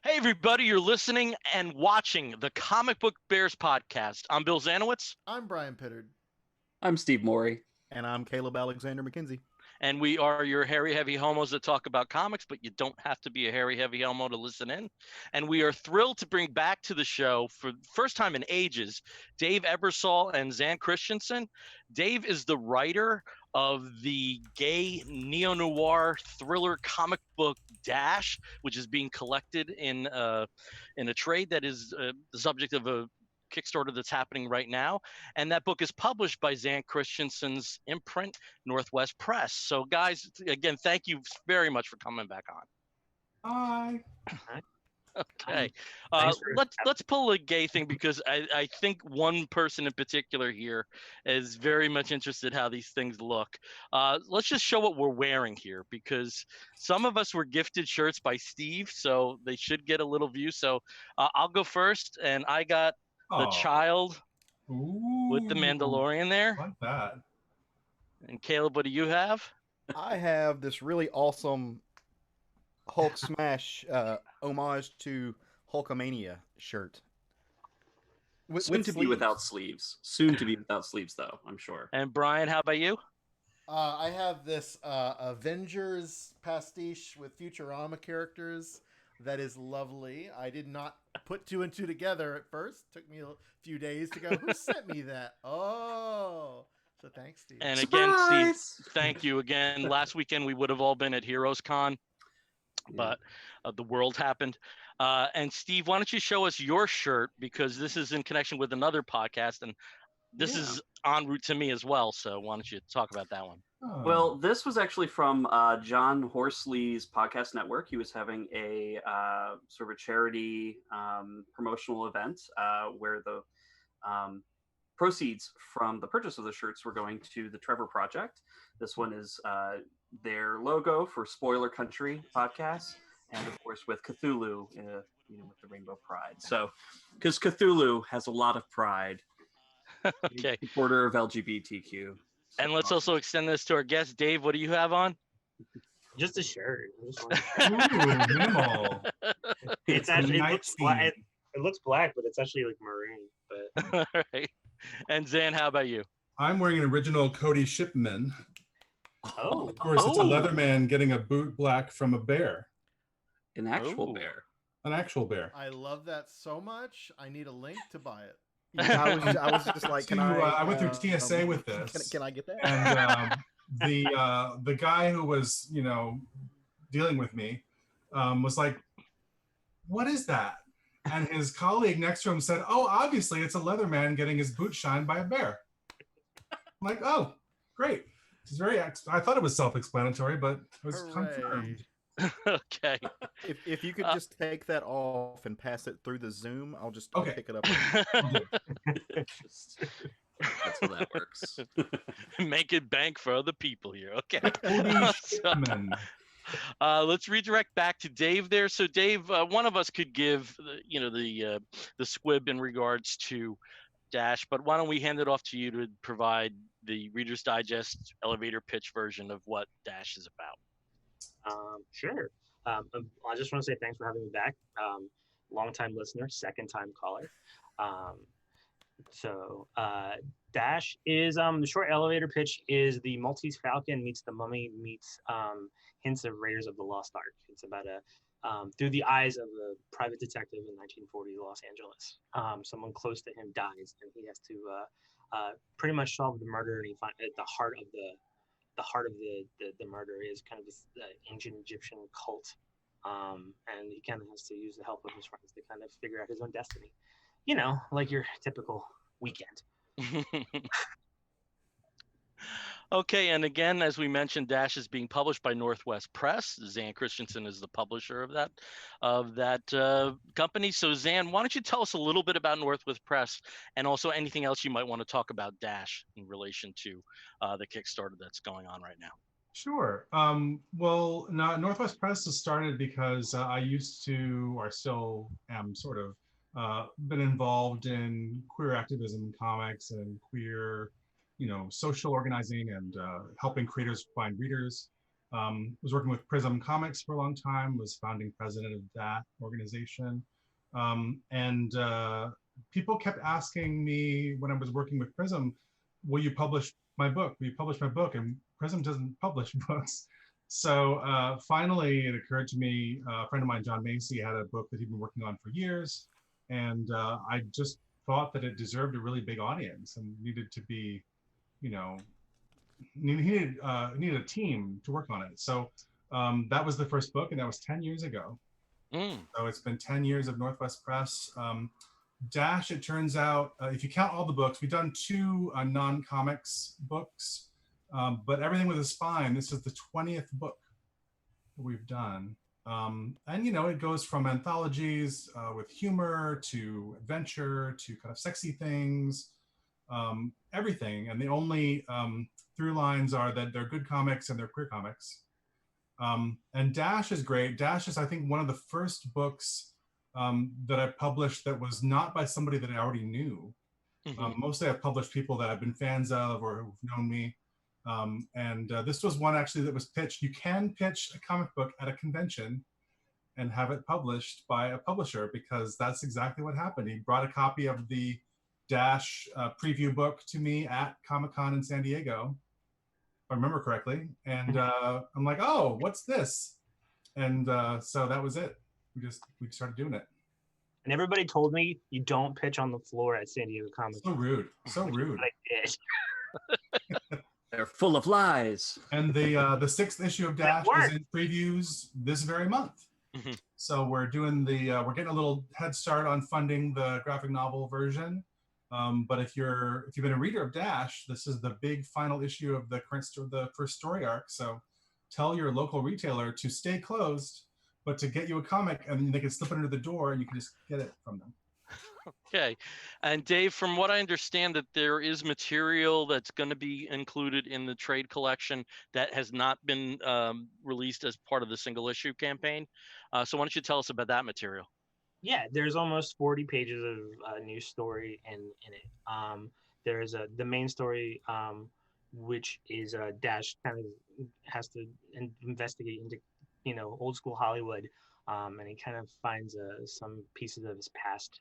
Hey, everybody, you're listening and watching the Comic Book Bears podcast. I'm Bill Zanowitz, I'm Brian Pittard. I'm Steve Morey. And I'm Caleb Alexander McKenzie. and we are your hairy, heavy homos that talk about comics, but you don't have to be a hairy, heavy homo to listen in. And we are thrilled to bring back to the show for the first time in ages, Dave Ebersole and Zan Christensen. Dave is the writer of the gay neo-noir thriller comic book Dash, which is being collected in a trade that is the subject of a Kickstarter that's happening right now. And that book is published by Zan Christensen's imprint, Northwest Press. So, guys, again, thank you very much for coming back on. Hi. Okay. Let's pull a gay thing because I think one person in particular here is very much interested how these things look. Let's just show what we're wearing here because some of us were gifted shirts by Steve, so they should get a little view. So I'll go first, and I got the child with the Mandalorian there. I like that. And Caleb, what do you have? I have this really awesome Hulk Smash homage to Hulkamania shirt. Soon to be without sleeves. Soon to be without sleeves, though, I'm sure. And Brian, how about you? I have this Avengers pastiche with Futurama characters. That is lovely. I did not put two and two together at first. Took me a few days to go, who sent me that? Oh. So thanks, Steve. And Surprise! again, Steve, thank you again. Last weekend, we would have all been at Heroes Con, but the world happened. And Steve, why don't you show us your shirt? Because this is in connection with another podcast, and this is en route to me as well. So why don't you talk about that one? Oh. Well, this was actually from John Horsley's podcast network. He was having a sort of a charity promotional event where the proceeds from the purchase of the shirts were going to the Trevor Project. This one is their logo for Spoiler Country podcast, and of course with Cthulhu, with the Rainbow Pride. So, because Cthulhu has a lot of pride. Okay. Supporter of LGBTQ. And let's also extend this to our guest, Dave. What do you have on? Just a shirt. Ooh, minimal. It's actually night looks black. theme. It looks black, but it's actually like maroon. But All right. And Zan, how about you? I'm wearing an original Cody Shipman. oh, Of course, it's a Leatherman getting a boot black from a bear, An actual Ooh. bear. an actual bear. I love that so much. I need a link to buy it. I was just like, can I I? went through TSA with this. Can I get that? And the guy who was dealing with me was like, "What is that?" And his colleague next to him said, "Oh, obviously it's a Leatherman getting his boot shined by a bear." I'm like, "Oh, great." It's very. I thought it was self-explanatory, but it was confirmed. Okay. If you could just take that off and pass it through the Zoom, I'll just Okay. pick it up. That's how that works. Make it bank for other people here. Okay. Cody So, Shipman. let's redirect back to Dave there. So, Dave, one of us could give the squib in regards to Dash, but why don't we hand it off to you to provide the Reader's Digest elevator pitch version of what Dash is about? sure. I just want to say thanks for having me back. Long-time listener, second-time caller. Dash is the short elevator pitch is the Maltese Falcon meets the Mummy meets hints of Raiders of the Lost Ark. It's about through the eyes of a private detective in 1940 Los Angeles. Someone close to him dies, and he has to pretty much solve the murder. And he finds at the heart of the murder is kind of this ancient Egyptian cult, and he kind of has to use the help of his friends to kind of figure out his own destiny. Like your typical weekend. Okay, and again, as we mentioned, Dash is being published by Northwest Press. Zan Christensen is the publisher of that company. So, Zan, why don't you tell us a little bit about Northwest Press and also anything else you might want to talk about Dash in relation to the Kickstarter that's going on right now? Sure. Well, Northwest Press has started because I used to, or still am sort of, been involved in queer activism in comics and queer, social organizing and helping creators find readers. Was working with Prism Comics for a long time, was founding president of that organization. And people kept asking me when I was working with Prism, will you publish my book? Will you publish my book? And Prism doesn't publish books. So finally, it occurred to me, a friend of mine, John Macy, had a book that he'd been working on for years. And I just thought that it deserved a really big audience and needed to be, you know, needed a team to work on it. So that was the first book, and that was 10 years ago. So it's been 10 years of Northwest Press. Dash, it turns out, if you count all the books, we've done 2 non-comics books, but everything with a spine, this is the 20th book that we've done. And, you know, it goes from anthologies with humor to adventure to kind of sexy things, everything. And the only through lines are that they're good comics and they're queer comics. And Dash is great. Dash is, I think, one of the first books that I published that was not by somebody that I already knew. Mostly I've published people that I've been fans of or who've known me. And this was one actually that was pitched. You can pitch a comic book at a convention and have it published by a publisher, because that's exactly what happened. He brought a copy of the Dash preview book to me at Comic-Con in San Diego, if I remember correctly. And I'm like, oh, what's this? And so that was it. We started doing it. And everybody told me you don't pitch on the floor at San Diego Comic. So rude. So rude. I did. They're full of lies. And the 6th issue of Dash is in previews this very month. So we're doing we're getting a little head start on funding the graphic novel version. But if you've been a reader of Dash, this is the big final issue of the first story arc. So tell your local retailer to stay closed, but to get you a comic, and they can slip it under the door and you can just get it from them. Okay. And Dave, from what I understand, that there is material that's going to be included in the trade collection that has not been released as part of the single issue campaign. So why don't you tell us about that material? Yeah, there's almost 40 pages of new story in it. There's the main story, which is Dash kind of has to investigate into, you know, old school Hollywood. And he kind of finds some pieces of his past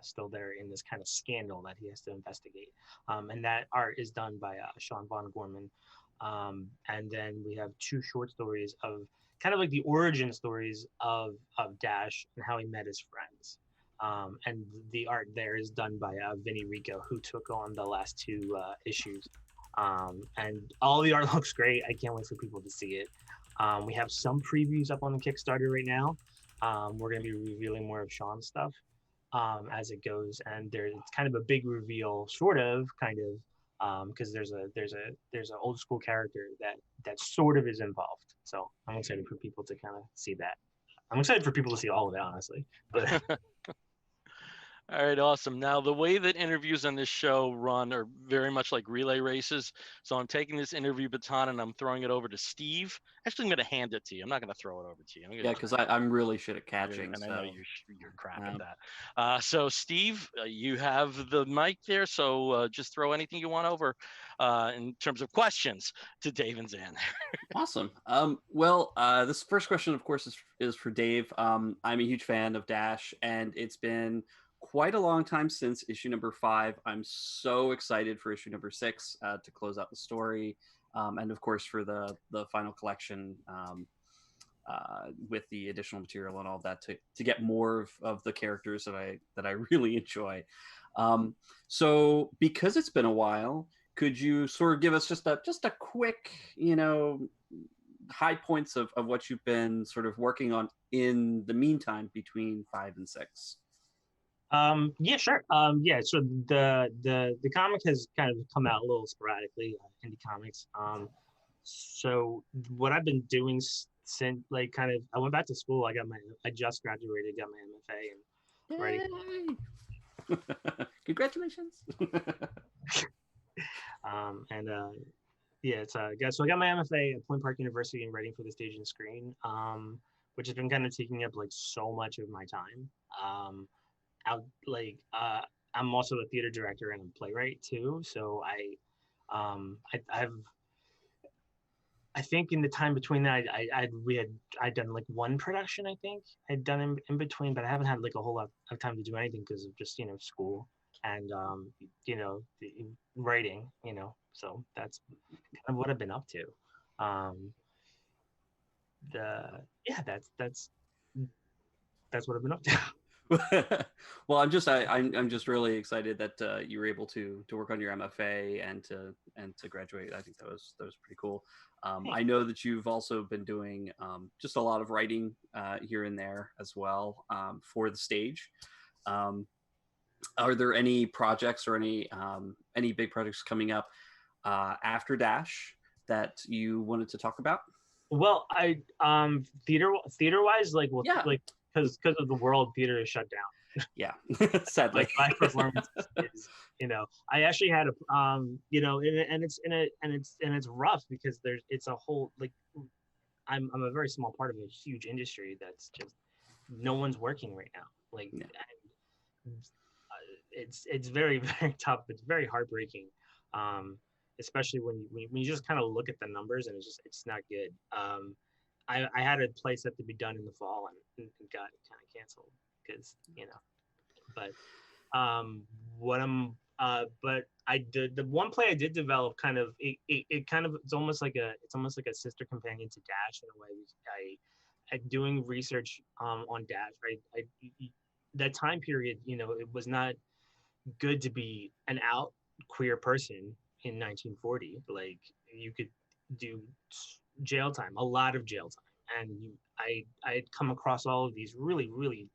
still there in this kind of scandal that he has to investigate. And that art is done by Sean Von Gorman. And then we have 2 short stories of kind of like the origin stories of Dash and how he met his friends. And the art there is done by Vinny Rico, who took on the last 2 issues. And all the art looks great. I can't wait for people to see it. We have some previews up on the Kickstarter right now. We're going to be revealing more of Sean's stuff as it goes, and it's kind of a big reveal, kind of, because there's an old school character that sort of is involved. So I'm excited for people to kind of see that. I'm excited for people to see all of it, honestly. But All right, awesome. Now, the way that interviews on this show run are very much like relay races. So I'm taking this interview baton and I'm throwing it over to Steve. Actually, I'm going to hand it to you. I'm not going to throw it over to you. Yeah, because I'm really shit at catching. And so. I know you're crap at that. So, Steve, you have the mic there. So just throw anything you want over in terms of questions to Dave and Zan. Awesome. This first question, of course, is for Dave. I'm a huge fan of Dash, and it's been quite a long time since issue number 5. I'm so excited for issue number 6 to close out the story, and of course for the final collection with the additional material and all that to get more of the characters that I really enjoy. So because it's been a while, could you sort of give us just a quick, high points of what you've been sort of working on in the meantime between 5 and 6? Yeah, sure. So the comic has kind of come out a little sporadically, indie comics. So what I've been doing since, like, kind of, I went back to school. I just graduated, got my MFA, and ready. Congratulations. So I got my MFA at Point Park University in writing for the stage and screen, which has been kind of taking up like so much of my time. I'm also a theater director and a playwright too, so I I think in the time between that, I'd done like one production. I think I'd done in between, but I haven't had like a whole lot of time to do anything because of just school and the writing. So that's kind of what I've been up to. That's what I've been up to. Well, I'm just really excited that you were able to work on your MFA and to graduate. I think that was pretty cool. I know that you've also been doing just a lot of writing here and there as well for the stage. Are there any projects or any big projects coming up after Dash that you wanted to talk about? Well, I theater wise, like Yeah. like because of the world, theater is shut down. Yeah, sadly. Like live performance is, I actually had a and it's rough because it's a whole like I'm a very small part of a huge industry that's just no one's working right now. Like it's very very tough. It's very heartbreaking. Especially when you just kind of look at the numbers and it's not good. I had a play set to be done in the fall and got kind of canceled because but but I did the one play I did develop kind of it's almost like a sister companion to Dash in a way. I doing research on Dash, right? That time period, it was not good to be an out queer person in 1940. Like you could do jail time, a lot of jail time, and I had come across all of these really really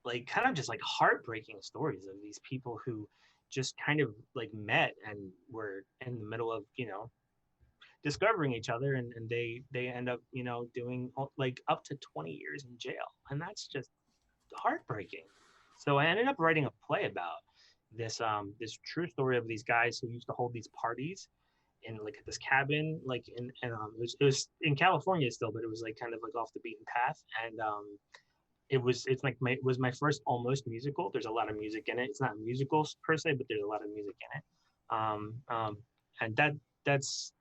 like kind of just like heartbreaking stories of these people who just kind of like met and were in the middle of discovering each other, and they end up doing like up to 20 years in jail, and that's just heartbreaking. So I ended up writing a play about this true story of these guys who used to hold these parties in like this cabin, like it was in California still, but it was like kind of like off the beaten path, and it was my first almost musical. There's a lot of music in it. It's not musicals per se, but there's a lot of music in it. And that's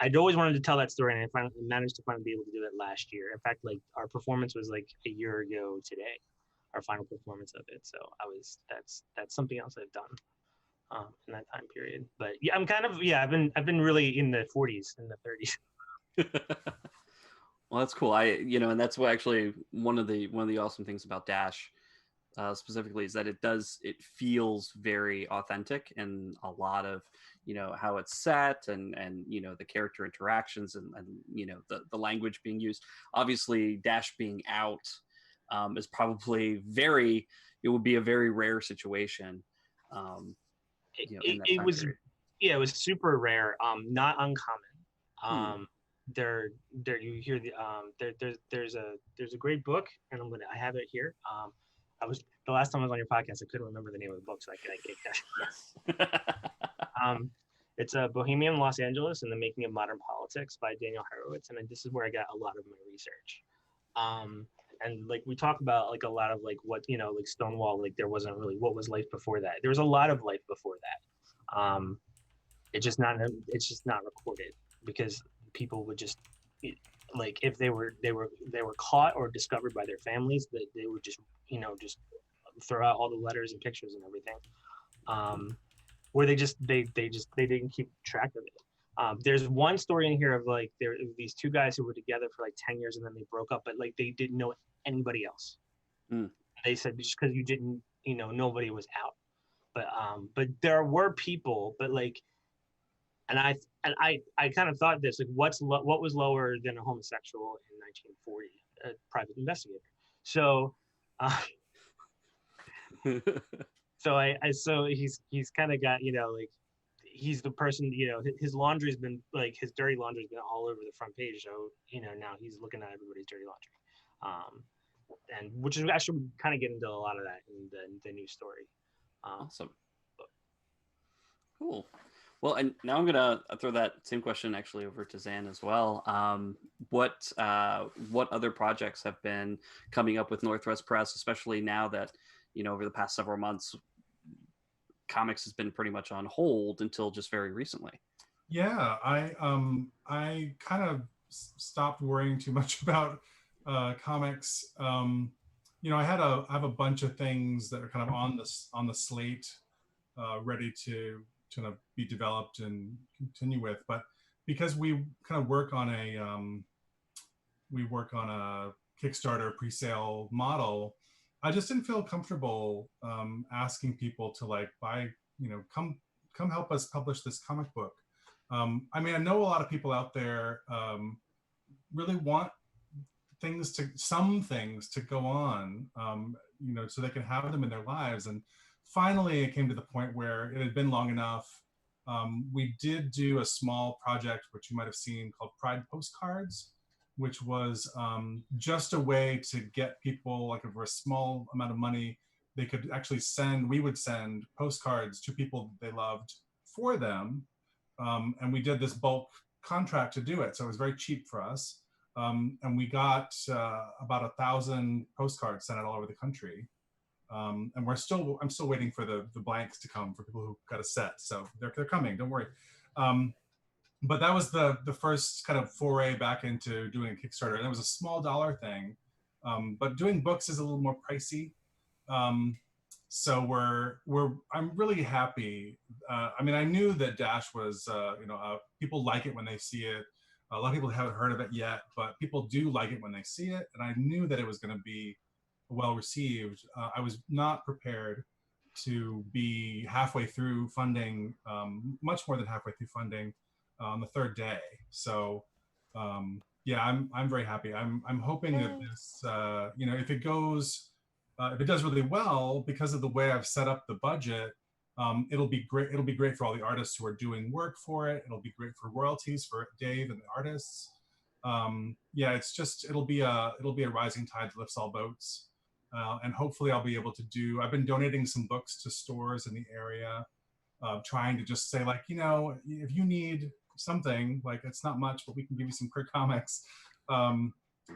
I'd always wanted to tell that story, and I finally managed to finally be able to do it last year. In fact, like our performance was like a year ago today, our final performance of it. So that's something else I've done in that time period. But yeah, I've been really in the 40s and the 30s. Well, that's cool. And that's what actually one of the awesome things about Dash specifically is that it feels very authentic, and a lot of how it's set and the character interactions and the language being used. Obviously, Dash being out is probably it would be a very rare situation. It was period. Yeah, it was super rare, not uncommon. There you hear there's a great book, and I have it here. The last time I was on your podcast, I couldn't remember the name of the book, so I get that. It's a Bohemian Los Angeles and the Making of Modern Politics by Daniel Horowitz, and this is where I got a lot of my research. And like we talk about like a lot of like what like Stonewall, like there wasn't really what was life before that. There was a lot of life before that. It's just not recorded because people would just like if they were caught or discovered by their families, that they would just just throw out all the letters and pictures and everything, where they didn't keep track of it. There's one story in here of like these two guys who were together for like 10 years and then they broke up, but like they didn't know anybody else. They said just because you didn't nobody was out, but there were people, but like. And I kind of thought this, like, what was lower than a homosexual in 1940? A private investigator. So, so he's kind of got like he's the person his laundry's been like his dirty laundry's been all over the front page. So now he's looking at everybody's dirty laundry, and which is actually kind of get into a lot of that in the new story. Awesome. Cool. Well, and now I'm gonna throw that same question actually over to Zan as well. What other projects have been coming up with Northwest Press, especially now that over the past several months, comics has been pretty much on hold until just very recently? Yeah, I kind of stopped worrying too much about comics. I have a bunch of things that are kind of on the slate, ready to kind of be developed and continue with. But because we work on a Kickstarter pre-sale model, I just didn't feel comfortable asking people to like buy, come help us publish this comic book. I mean, I know a lot of people out there really want some things to go on, so they can have them in their lives. And finally, it came to the point where it had been long enough. We did do a small project, which you might have seen, called Pride Postcards, which was just a way to get people, like for a small amount of money, they could actually we would send postcards to people they loved for them. And we did this bulk contract to do it. So it was very cheap for us. And we got about 1,000 postcards sent out all over the country. And I'm still waiting for the blanks to come for people who got a set. So they're coming, don't worry. But that was the first kind of foray back into doing a Kickstarter. And it was a small dollar thing. But doing books is a little more pricey. So I'm really happy. I mean, I knew that Dash was, people like it when they see it. A lot of people haven't heard of it yet, but people do like it when they see it. And I knew that it was going to be well received. I was not prepared to be halfway through funding, much more than halfway through funding on the third day. So yeah, I'm very happy. I'm hoping that this, if it does really well, because of the way I've set up the budget, it'll be great. It'll be great for all the artists who are doing work for it. It'll be great for royalties for Dave and the artists. Yeah, it'll be a rising tide that lifts all boats. And hopefully I'll be able to I've been donating some books to stores in the area, trying to just say, like, if you need something, like, it's not much, but we can give you some queer comics.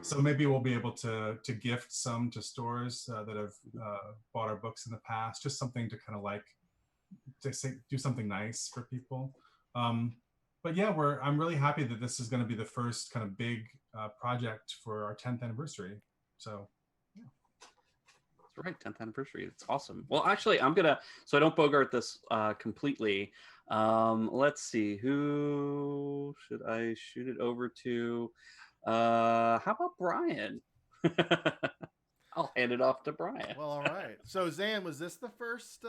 So maybe we'll be able to gift some to stores that have bought our books in the past, just something to kind of like do something nice for people. But yeah, I'm really happy that this is going to be the first kind of big project for our 10th anniversary. So yeah. That's right, 10th anniversary. It's awesome. Well, actually, so I don't bogart this completely. Let's see, who should I shoot it over to? How about Brian? I'll hand it off to Brian. Well, all right. So Zan, was this the first?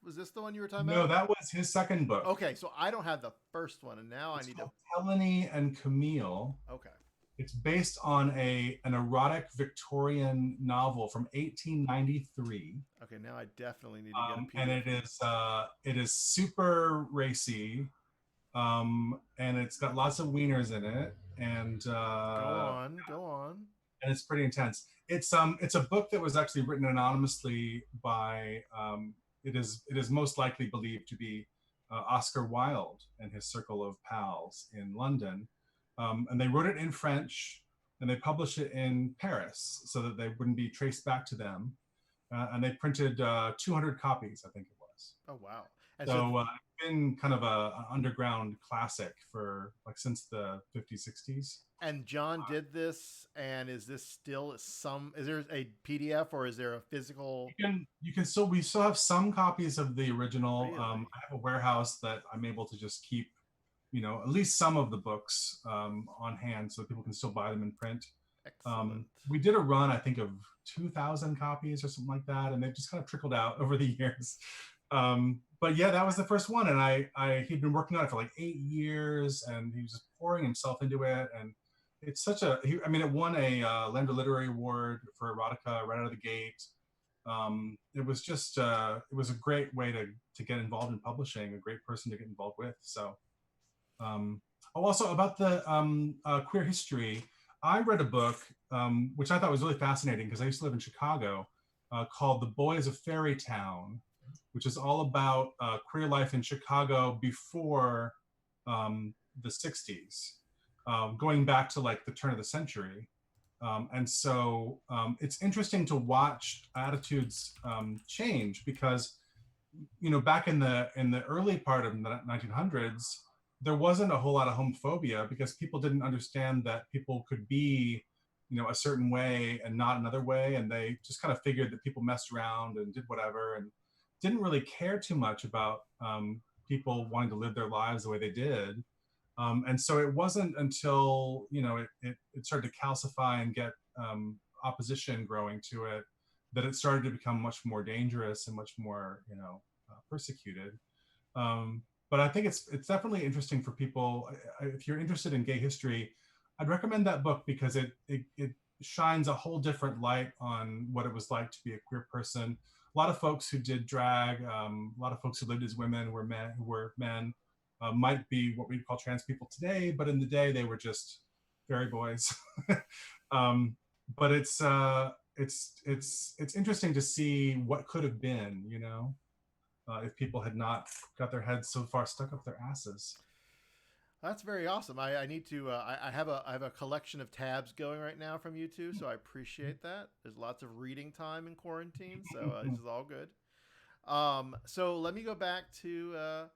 Was this the one you were talking No, about? that was his second book. Okay, so I don't have the first one, and now It's I need called Helene and Camille. Okay. It's based on an erotic Victorian novel from 1893. Okay, now I definitely need to get a and it is super racy, and it's got lots of wieners in it, and Go on. And it's pretty intense. It's a book that was actually written anonymously by it is most likely believed to be Oscar Wilde and his circle of pals in London. And they wrote it in French, and they published it in Paris so that they wouldn't be traced back to them. And they printed 200 copies, I think it was. Oh, wow. And so it's been kind of an underground classic for since the 50s, 60s. And John did this, and is this still is there a PDF or is there a physical? We still have some copies of the original. Really? I have a warehouse that I'm able to just keep, at least some of the books on hand so people can still buy them in print. Excellent. We did a run, I think, of 2,000 copies or something like that, and they've just kind of trickled out over the years. But yeah, that was the first one, and he'd been working on it for like 8 years, and he was just pouring himself into it, and it's such it won a Lambda Literary Award for erotica right out of the gate. It was just it was a great way to get involved in publishing, a great person to get involved with. So also about the queer history, I read a book which I thought was really fascinating because I used to live in Chicago, called The Boys of Fairytown, which is all about queer life in Chicago before the 60s, going back to like the turn of the century. And so it's interesting to watch attitudes change because, back in the early part of the 1900s, there wasn't a whole lot of homophobia because people didn't understand that people could be, a certain way and not another way, and they just kind of figured that people messed around and did whatever and didn't really care too much about people wanting to live their lives the way they did. And so it wasn't until it started to calcify and get opposition growing to it that it started to become much more dangerous and much more persecuted. But I think it's definitely interesting for people. If you're interested in gay history, I'd recommend that book because it shines a whole different light on what it was like to be a queer person. A lot of folks who did drag, a lot of folks who lived as women were men, might be what we'd call trans people today, but in the day they were just fairy boys. But it's interesting to see what could have been, if people had not got their heads so far stuck up their asses. That's very awesome. I need to. I have a collection of tabs going right now from you two, so I appreciate that. There's lots of reading time in quarantine, so this is all good. So let me go back to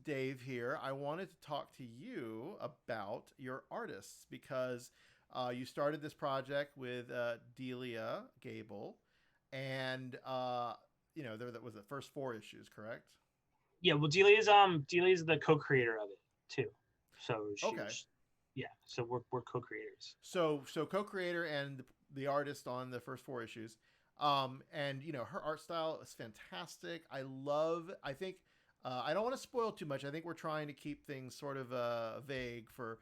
Dave here. I wanted to talk to you about your artists because you started this project with Delia Gable, and there was the first 4 issues, correct? Yeah, well, Delia's the co-creator of it too. So okay. Yeah, so we're co-creators. So co-creator and the artist on the first 4 issues. And her art style is fantastic. I think I don't want to spoil too much. I think we're trying to keep things sort of vague for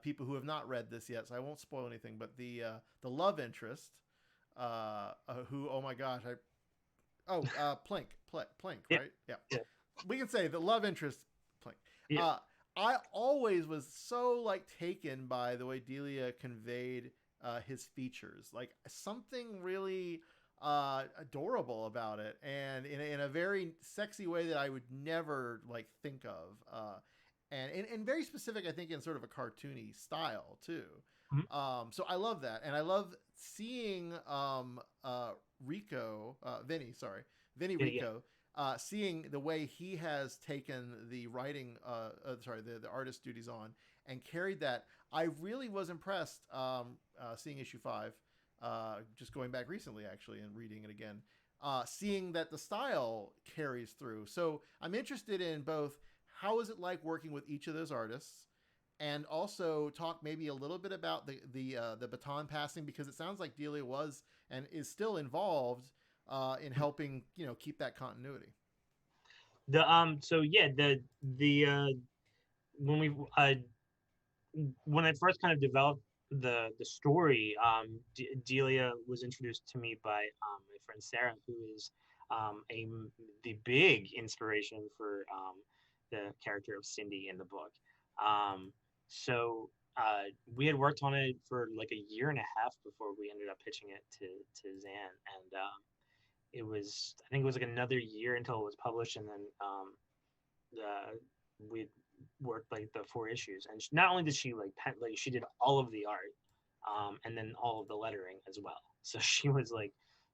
people who have not read this yet, so I won't spoil anything. But the love interest, who, oh my gosh, Plink, right? Yeah. We can say the love interest, Plink. Yeah. I always was so taken by the way Delia conveyed his features, something really adorable about it, and in a very sexy way that I would never think of, and very specific, I think, in sort of a cartoony style too. Mm-hmm. So I love that, and I love seeing Vinny Rico. Seeing the way he has taken the writing, the artist duties on and carried that, I really was impressed seeing issue 5, just going back recently actually and reading it again, seeing that the style carries through. So I'm interested in both how is it like working with each of those artists, and also talk maybe a little bit about the baton passing, because it sounds like Delia was and is still involved in helping keep that continuity. When I first kind of developed the story, Delia was introduced to me by my friend Sarah, who is the big inspiration for the character of Cindy in the book. We had worked on it for like a year and a half before we ended up pitching it to Zan, and I think it was like another year until it was published, and then we worked like the 4 issues, and not only did she she did all of the art, and then all of the lettering as well. So she was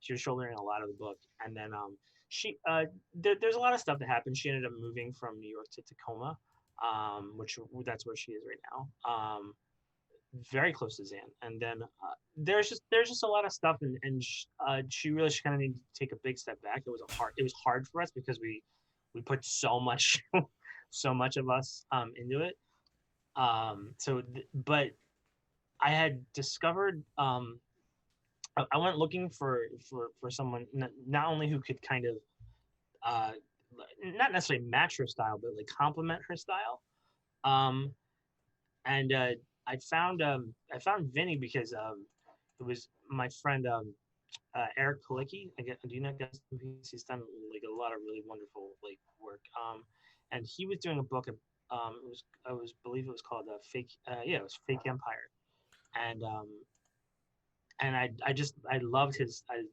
shouldering a lot of the book, and then there's a lot of stuff that happened. She ended up moving from New York to Tacoma, which that's where she is right now. Very close to Zan, and then there's just a lot of stuff, and she really kind of needed to take a big step back. It was hard for us because we put so much of us into it. But I had discovered I went looking for someone not only who could kind of not necessarily match her style, but complement her style. And I found Vinny because it was my friend Eric Palicki. Do you know guys? He's done a lot of really wonderful work. And he was doing a book. I believe it was called Fake. It was Fake Empire. And I loved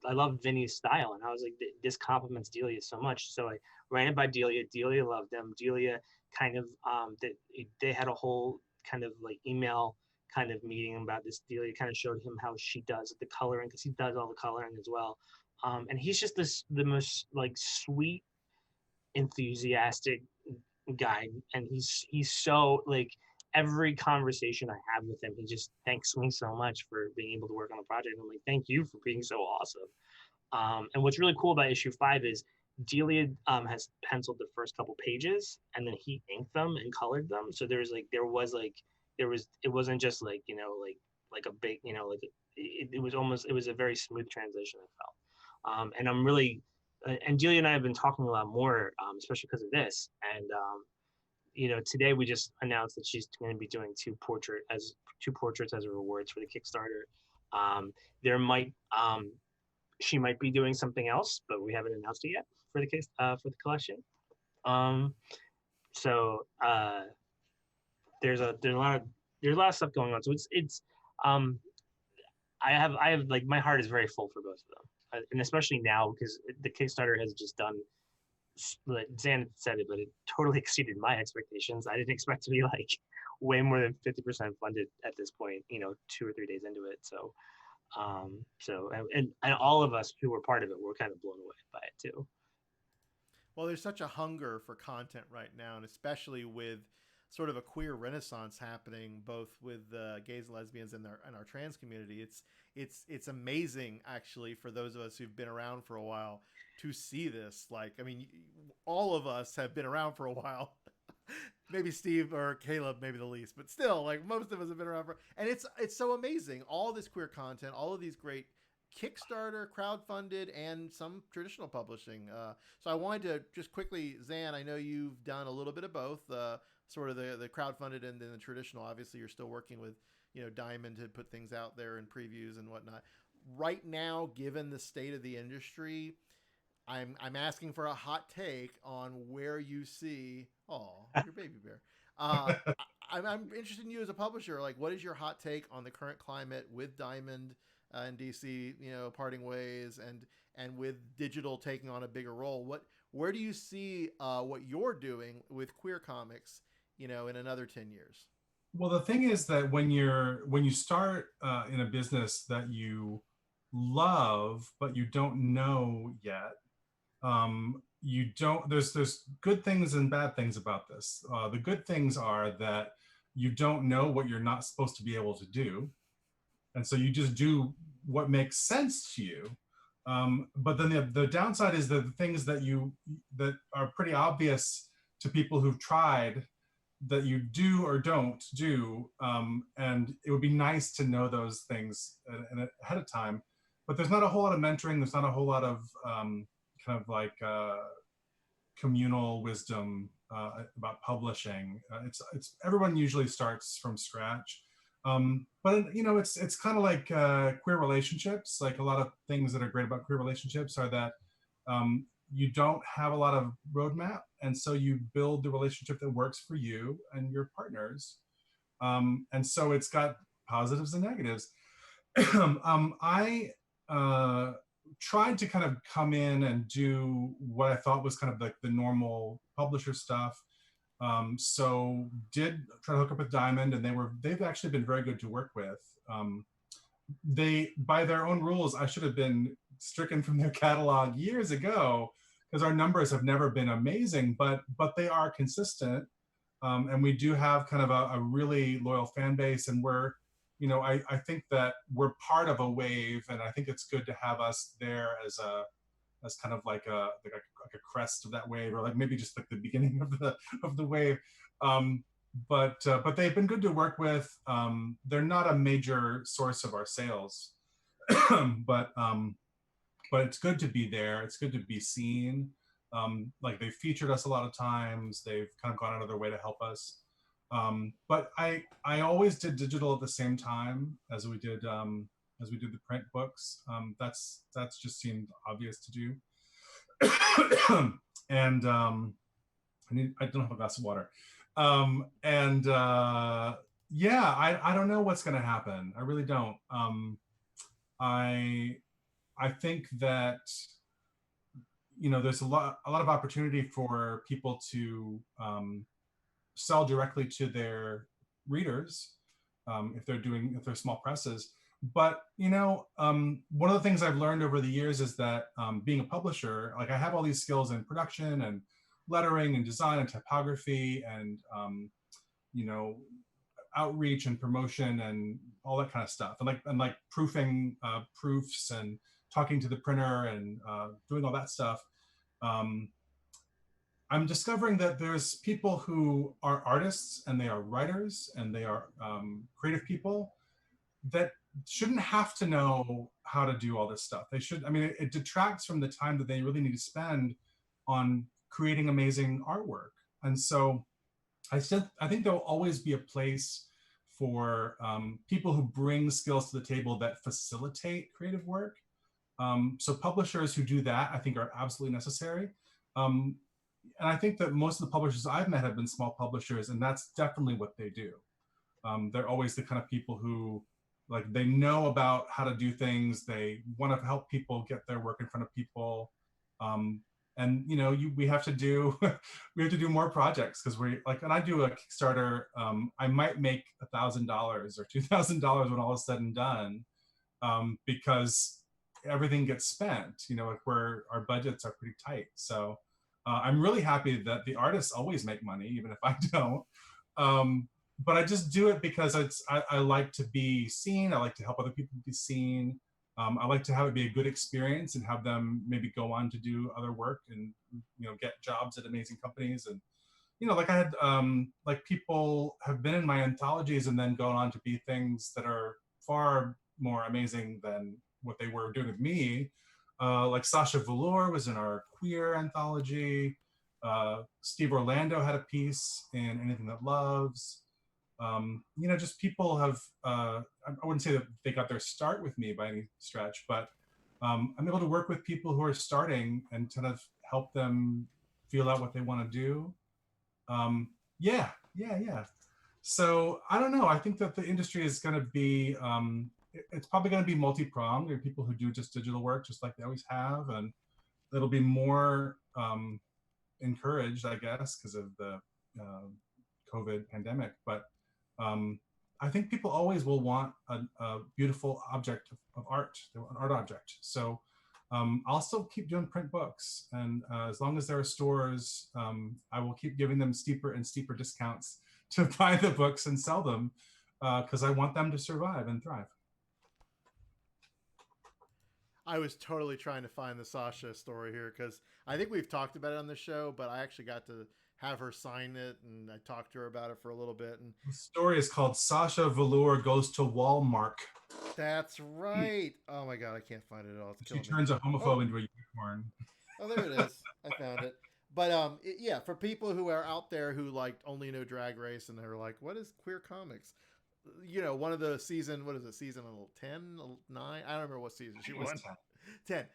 I loved Vinny's style, and I was like, this complements Delia so much. So I ran it by Delia. Delia loved them. Delia kind of they had a whole kind of email kind of meeting about this. Delia kind of showed him how she does the coloring, because he does all the coloring as well. And he's just the most sweet, enthusiastic, guy, and he's so like every conversation I have with him, he just thanks me so much for being able to work on the project. I'm like, thank you for being so awesome. And what's really cool about issue 5 is Delia has penciled the first couple pages, and then he inked them and colored them. So it wasn't just like like a big it was a very smooth transition, I felt. And I'm really and Delia and I have been talking a lot more, especially because of this. And today we just announced that she's going to be doing two portraits as rewards for the Kickstarter. There might she might be doing something else, but we haven't announced it yet for the case for the collection. So there's a lot of stuff going on. So it's I have like my heart is very full for both of them, and especially now because the Kickstarter has just done. Like Zan said it, but it totally exceeded my expectations. I didn't expect to be like way more than 50% funded at this point. 2 or 3 days into it. So and all of us who were part of it were kind of blown away by it too. Well, there's such a hunger for content right now, and especially with sort of a queer renaissance happening, both with gays and lesbians and our trans community. It's amazing, actually, for those of us who've been around for a while to see this. Like, I mean, all of us have been around for a while. Maybe Steve or Caleb, maybe the least, but still, like most of us have been around and it's so amazing. All this queer content, all of these great Kickstarter, crowdfunded, and some traditional publishing. So I wanted to just quickly, Zan, I know you've done a little bit of both, sort of the crowdfunded and then the traditional. Obviously, you're still working with Diamond to put things out there and previews and whatnot. Right now, given the state of the industry, I'm asking for a hot take on where you see your baby bear. I'm interested in you as a publisher. Like, what is your hot take on the current climate with Diamond and DC, parting ways, and with digital taking on a bigger role? Where do you see what you're doing with queer comics, in another 10 years? Well, the thing is that when you start in a business that you love but you don't know yet, you don't. There's good things and bad things about this. The good things are that you don't know what you're not supposed to be able to do, and so you just do what makes sense to you. But then the downside is that the things that are pretty obvious to people who've tried, that you do or don't do, and it would be nice to know those things ahead of time. But there's not a whole lot of mentoring. There's not a whole lot of kind of like communal wisdom about publishing. It's everyone usually starts from scratch. But it's kind of like queer relationships. Like a lot of things that are great about queer relationships are that you don't have a lot of roadmap, and so you build the relationship that works for you and your partners. And so it's got positives and negatives. I tried to kind of come in and do what I thought was kind of like the normal publisher stuff. So did try to hook up with Diamond, and they've actually been very good to work with. They, by their own rules, I should have been stricken from their catalog years ago because our numbers have never been amazing, but they are consistent. And we do have kind of a really loyal fan base, and we're, I think that we're part of a wave, and I think it's good to have us there as kind of like a crest of that wave, or like maybe just like the beginning of the wave. But they've been good to work with. They're not a major source of our sales, but it's good to be there. It's good to be seen. Like they've featured us a lot of times. They've kind of gone out of their way to help us. But I always did digital at the same time as we did the print books. That's just seemed obvious to do. And I don't have a glass of water. Yeah, I don't know what's going to happen. I really don't. I think that there's a lot of opportunity for people to sell directly to their readers if they're small presses. But one of the things I've learned over the years is that being a publisher, like I have all these skills in production and lettering and design and typography and you know, outreach and promotion and all that kind of stuff, and like proofing proofs and talking to the printer and doing all that stuff. Um, I'm discovering that there's people who are artists and they are writers and they are creative people that shouldn't have to know how to do all this stuff. They should, I mean, it detracts from the time that they really need to spend on creating amazing artwork. And so I think there will always be a place for people who bring skills to the table that facilitate creative work. So publishers who do that, I think, are absolutely necessary. Um, and I think that most of the publishers I've met have been small publishers, and that's definitely what they do. They're always the kind of people who, like, they know about how to do things. They want to help people get their work in front of people. And you know, we have to do we have to do more projects because we like, when I do a Kickstarter, I might make $1,000 or $2,000 when all is said and done, because everything gets spent. You know, like where our budgets are pretty tight. So I'm really happy that the artists always make money, even if I don't. But I just do it because I like to be seen. I like to help other people be seen. I like to have it be a good experience and have them maybe go on to do other work and, you know, get jobs at amazing companies. And, you know, like I had, like people have been in my anthologies and then gone on to be things that are far more amazing than what they were doing with me. Like Sasha Velour was in our queer anthology. Steve Orlando had a piece in Anything That Loves. You know, just people have, I wouldn't say that they got their start with me by any stretch, but I'm able to work with people who are starting and kind of help them feel out what they want to do. Yeah. So I don't know. I think that the industry is going to be, it's probably going to be multi-pronged. There are people who do just digital work, just like they always have, and it'll be more encouraged, I guess, because of the COVID pandemic. But I think people always will want a beautiful object of art, an art object. So I'll still keep doing print books. And as long as there are stores, I will keep giving them steeper and steeper discounts to buy the books and sell them, because I want them to survive and thrive. I was totally trying to find the Sasha story here because I think we've talked about it on the show, but I actually got to have her sign it, and I talked to her about it for a little bit. And the story is called Sasha Velour Goes to Walmart. That's right. Oh my god, I can't find it at all. She turns a homophobe into a unicorn. Oh, there it is. I found it. But yeah, for people who are out there who like only know Drag Race and they're like, what is queer comics? You know, one of the season, what is it, season 10, 9? I don't remember what season she was. 10.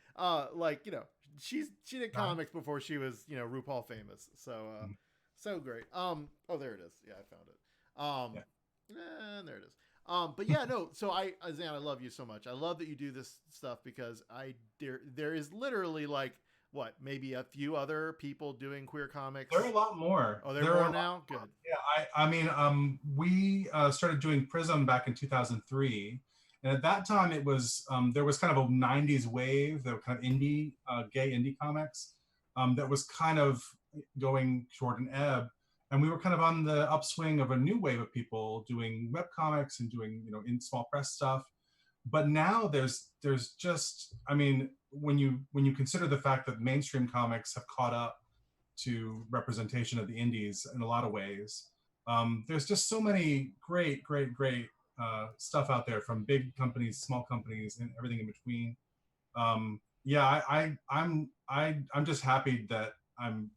Like, you know, she did comics before she was, you know, RuPaul famous. So so great. Oh, there it is. Yeah, I found it. And there it is. But yeah, no. So Zan, I love you so much. I love that you do this stuff because there is literally like what, maybe a few other people doing queer comics. There are a lot more. Oh, there are more now. Good. Yeah, I mean, we started doing Prism back in 2003, and at that time it was there was kind of a '90s wave, that kind of indie, gay indie comics, that was kind of going toward an ebb. And we were kind of on the upswing of a new wave of people doing web comics and doing, you know, in small press stuff. But now there's just, I mean, when you consider the fact that mainstream comics have caught up to representation of the indies in a lot of ways, there's just so many great stuff out there from big companies, small companies, and everything in between. Yeah, I'm just happy that I'm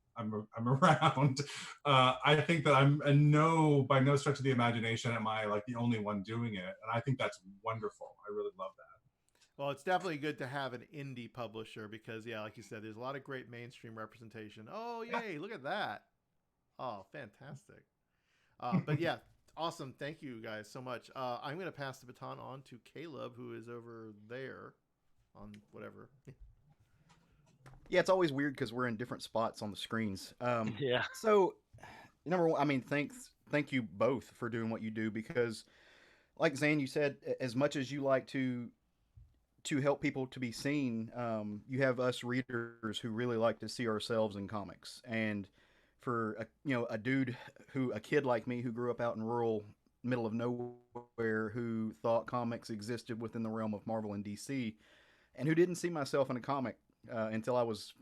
around. I think that by no stretch of the imagination am I like the only one doing it, and I think that's wonderful. I really love that. Well, it's definitely good to have an indie publisher because, yeah, like you said, there's a lot of great mainstream representation. Oh, yay! Look at that. Oh, fantastic. But yeah, awesome. Thank you guys so much. I'm going to pass the baton on to Caleb, who is over there on whatever. Yeah, it's always weird because we're in different spots on the screens. Yeah. So, number one, I mean, thank you both for doing what you do because, like Zan, you said, as much as you like to help people to be seen, you have us readers who really like to see ourselves in comics. And for a dude a kid like me who grew up out in rural middle of nowhere, who thought comics existed within the realm of Marvel and DC, and who didn't see myself in a comic until I was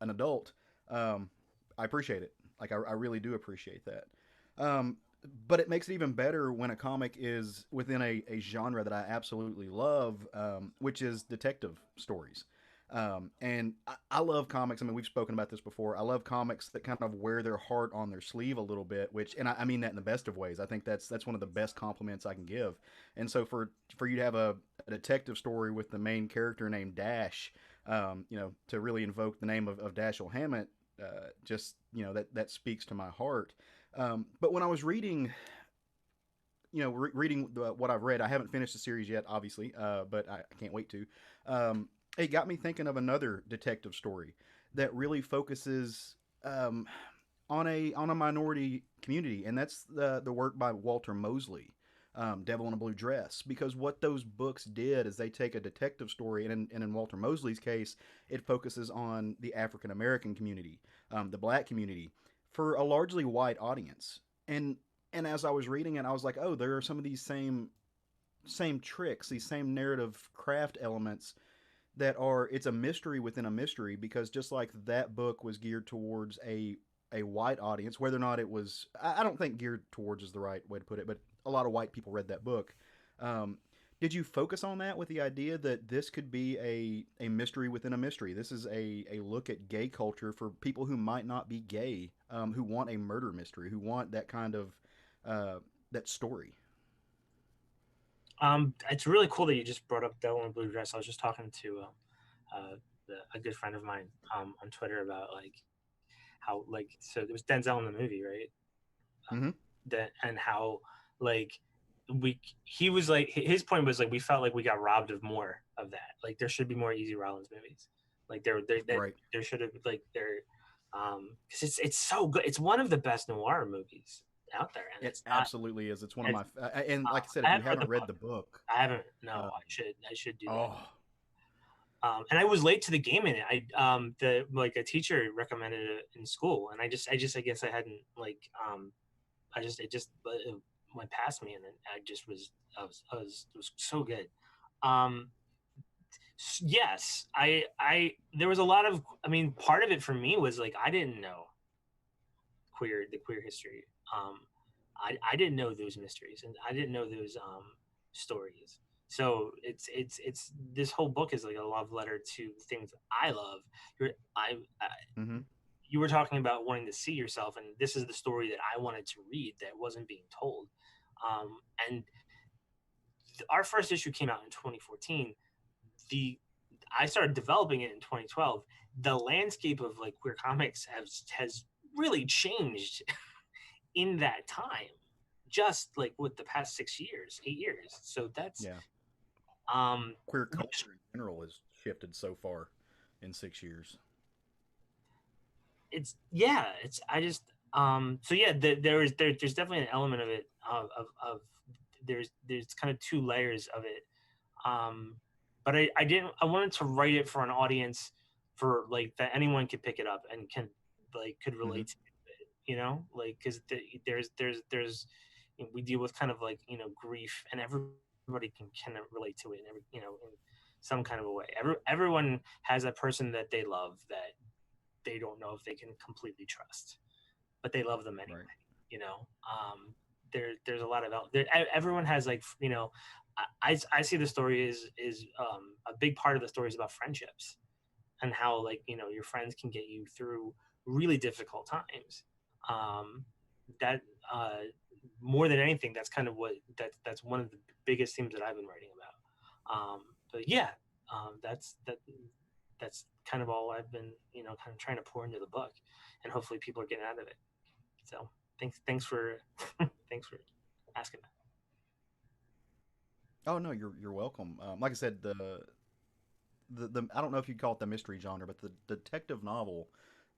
an adult. I appreciate it. Like I really do appreciate that. Um, but it makes it even better when a comic is within a genre that I absolutely love, which is detective stories. And I love comics. I mean, we've spoken about this before. I love comics that kind of wear their heart on their sleeve a little bit, and I mean that in the best of ways. I think that's one of the best compliments I can give. And so for you to have a detective story with the main character named Dash, to really invoke the name of Dashiell Hammett, just that speaks to my heart. But when I was reading, reading what I've read, I haven't finished the series yet, obviously, but I can't wait to. It got me thinking of another detective story that really focuses on a minority community, and that's the work by Walter Mosley, Devil in a Blue Dress. Because what those books did is they take a detective story, and in Walter Mosley's case, it focuses on the African American community, the black community, for a largely white audience. And as I was reading it, I was like, oh, there are some of these same tricks, these same narrative craft elements that are, it's a mystery within a mystery, because just like that book was geared towards a white audience, whether or not it was, I don't think geared towards is the right way to put it, but a lot of white people read that book. Did you focus on that with the idea that this could be a mystery within a mystery? This is a look at gay culture for people who might not be gay, who want a murder mystery, who want that kind of that story. It's really cool that you just brought up Devil in a Blue Dress. I was just talking to a good friend of mine on Twitter about like how, like, so there was Denzel in the movie, right? Mm-hmm. That, and how like he was like, his point was like, we felt like we got robbed of more of that. Like there should be more Easy Rollins movies. Like Right. there should have, like, there, because it's so good. It's one of the best noir movies out there, and It it's not. absolutely is. It's one of my and like I said, I if you haven't haven't read the book, I haven't. No, uh, I should do that. oh, And I was late to the game in it. A teacher recommended it in school, and I guess I hadn't, like, it went past me, and then it was so good. Um, yes, there was a lot of, I mean, part of it for me was like, I didn't know the queer history. Um, I didn't know those mysteries, and I didn't know those stories. So it's this whole book is like a love letter to things I love. You're, I mm-hmm. You were talking about wanting to see yourself, and this is the story that I wanted to read that wasn't being told. And our first issue came out in 2014. The I started developing it in 2012. The landscape of like queer comics has really changed in that time, just like with the past 6 years, 8 years. So that's Yeah. um Queer culture in general has shifted so far in 6 years. it's I just so yeah, there's definitely an element of it, of there's kind of two layers of it. But I wanted to write it for an audience, for like that anyone could pick it up and could Mm-hmm. relate to it, like, because there's we deal with kind of like, grief, and everybody can kind of relate to it in in some kind of a way. Everyone has a person that they love that they don't know if they can completely trust, but they love them anyway. Right. You know, there's a lot of everyone has, like, I see the story is a big part of the story is about friendships, and how, like, your friends can get you through really difficult times. Um, that More than anything, that's kind of that's one of the biggest themes that I've been writing about. But yeah, that's kind of all I've been, kind of trying to pour into the book, and hopefully people are getting out of it. So thanks for thanks for asking that. Oh no, you're welcome. Like I said, the I don't know if you'd call it the mystery genre, but the detective novel,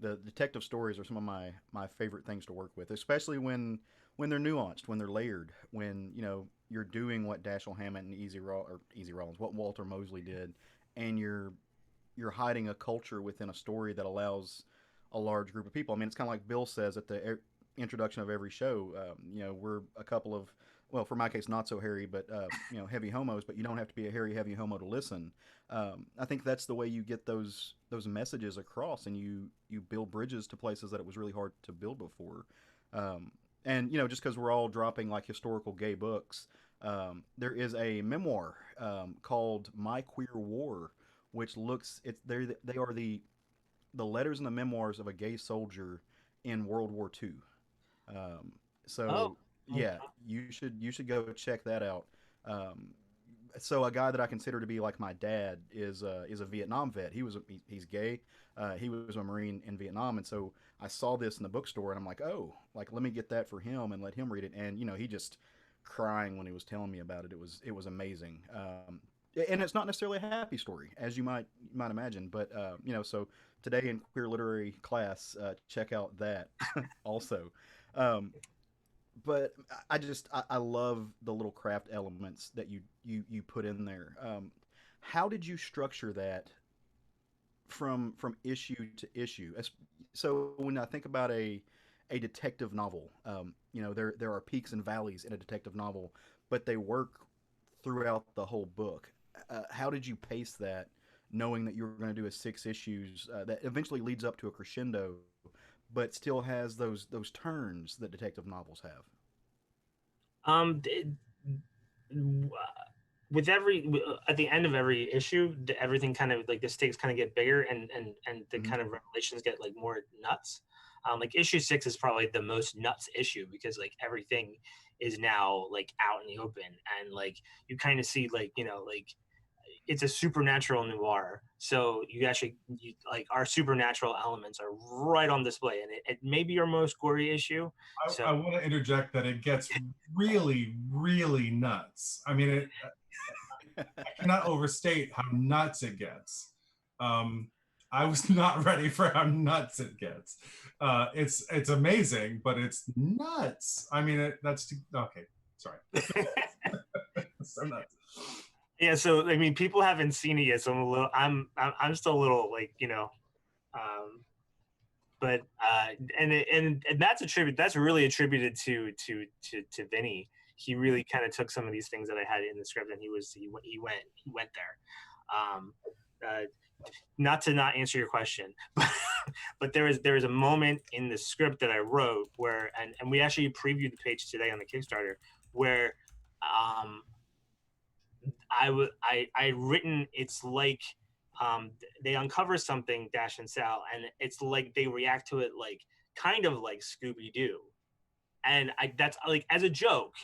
the detective stories are some of my favorite things to work with, especially when they're nuanced, when they're layered, when you're doing what Dashiell Hammett and Easy Rollins, what Walter Mosley did, and you're hiding a culture within a story that allows a large group of people. I mean, it's kind of like Bill says at the introduction of every show. We're a couple of, well, for my case, not so hairy, but heavy homos. But you don't have to be a hairy, heavy homo to listen. I think that's the way you get those messages across, and you build bridges to places that it was really hard to build before. And just because we're all dropping like historical gay books, there is a memoir called My Queer War, which looks they are the letters and the memoirs of a gay soldier in World War II. Um, Oh, so okay. yeah, you should go check that out. Um, so a guy that I consider to be like my dad is a Vietnam vet. He's gay. He was a Marine in Vietnam, and so I saw this in the bookstore, and I'm like, oh, like let me get that for him and let him read it. And he just crying when he was telling me about it. It was amazing. And it's not necessarily a happy story, as you might imagine, but so today in queer literary class, check out that also. Um, but I love the little craft elements that you put in there. How did you structure that from issue to issue? So when I think about a detective novel, there are peaks and valleys in a detective novel, but they work throughout the whole book. How did you pace that, knowing that you were going to do a 6 issues that eventually leads up to a crescendo, but still has those turns that detective novels have? Um, d- with at the end of every issue, everything kind of like the stakes kind of get bigger, and the Mm-hmm. kind of revelations get like more nuts. Like issue 6 is probably the most nuts issue because like everything is now like out in the open, and like you kind of see like like it's a supernatural noir. So like our supernatural elements are right on display, and it may be our most gory issue. So I want to interject that it gets really, really nuts. I mean, I cannot overstate how nuts it gets. Um, I was not ready for how nuts it gets. It's amazing, but it's nuts. I mean, okay. Sorry, so nuts. yeah, so I mean, people haven't seen it yet, so I'm still a little like um, but and that's really attributed to Vinny. He really kind of took some of these things that I had in the script, and he went there. Um, uh, not to not answer your question, but there is a moment in the script that I wrote where and we actually previewed the page today on the Kickstarter where um, I written it's like they uncover something Dash and Sal and it's like they react to it like kind of like Scooby Doo, and that's like as a joke,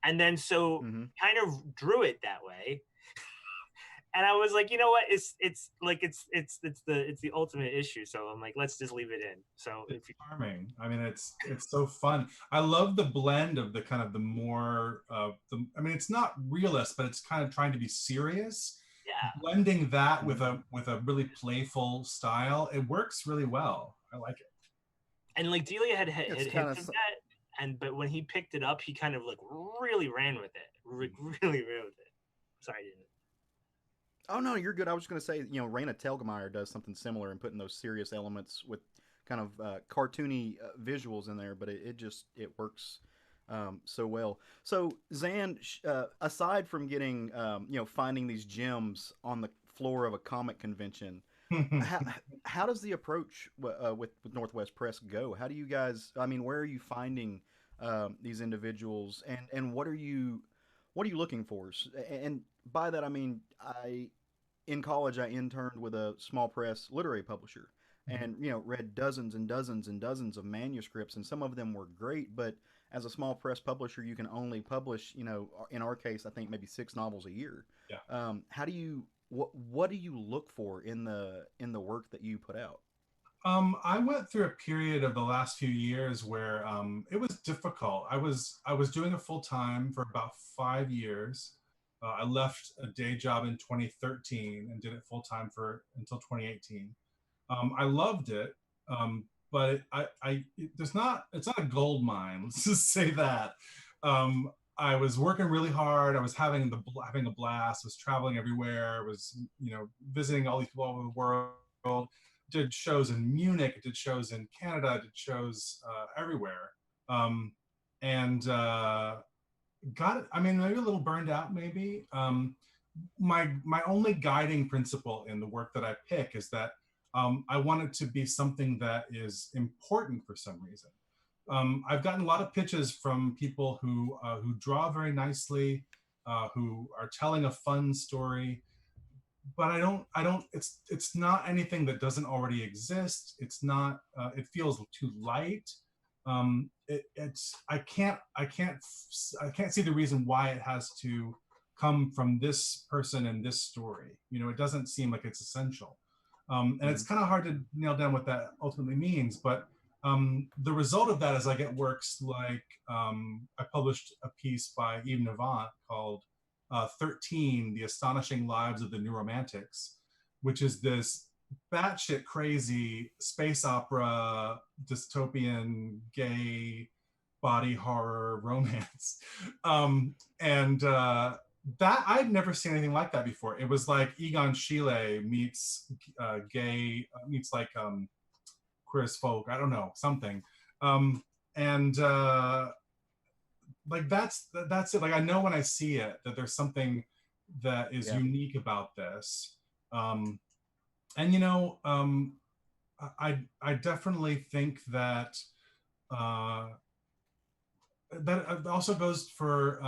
and then so Mm-hmm. kind of drew it that way, and I was like, you know what, it's the ultimate issue, so I'm like, let's just leave it in. So It's charming. I mean, it's so fun. I love the blend of the kind of the more I mean, it's not realist, but it's kind of trying to be serious. yeah, Blending that with a really playful style, it works really well. I like it. and like Delia had It's hinted kind at of that, but when he picked it up, he kind of like really ran with it, really ran with it. Sorry, I didn't. Oh no, you're good. I was just going to say, Raina Telgemeier does something similar in putting those serious elements with kind of cartoony visuals in there, but it works so well. So Zan, aside from getting finding these gems on the floor of a comic convention, how how does the approach with Northwest Press go? How do you guys? I mean, where are you finding these individuals, and what are you looking for? And by that I mean I in college I interned with a small press literary publisher, and read dozens and dozens and dozens of manuscripts, and some of them were great, but as a small press publisher you can only publish, in our case I think maybe 6 novels a year. Yeah. How do you what do you look for in the work that you put out? I went through a period of the last few years where it was difficult. I was doing it full time for about 5 years. I left a day job in 2013 and did it full time for until 2018. I loved it, but it's not a gold mine. Let's just say that. I was working really hard. I was having a blast. I was traveling everywhere. I was visiting all these people all over the world. did shows in Munich, did shows in Canada, did shows everywhere, and got it. I mean, maybe a little burned out, maybe. My only guiding principle in the work that I pick is that I want it to be something that is important for some reason. I've gotten a lot of pitches from people who draw very nicely, who are telling a fun story, but I don't. It's not anything that doesn't already exist. It's not. It feels too light. I can't see the reason why it has to come from this person and this story. It doesn't seem like it's essential. And it's kind of hard to nail down what that ultimately means, but the result of that is I get works like I published a piece by Yves Navant called 13, The Astonishing Lives of the New Romantics, which is this batshit crazy space opera, dystopian, gay, body horror romance. And that I'd never seen anything like that before. It was like Egon Schiele meets gay, meets like queer as folk, I don't know, something. And like that's it. Like I know when I see it that there's something that is unique about this. And I definitely think that that also goes for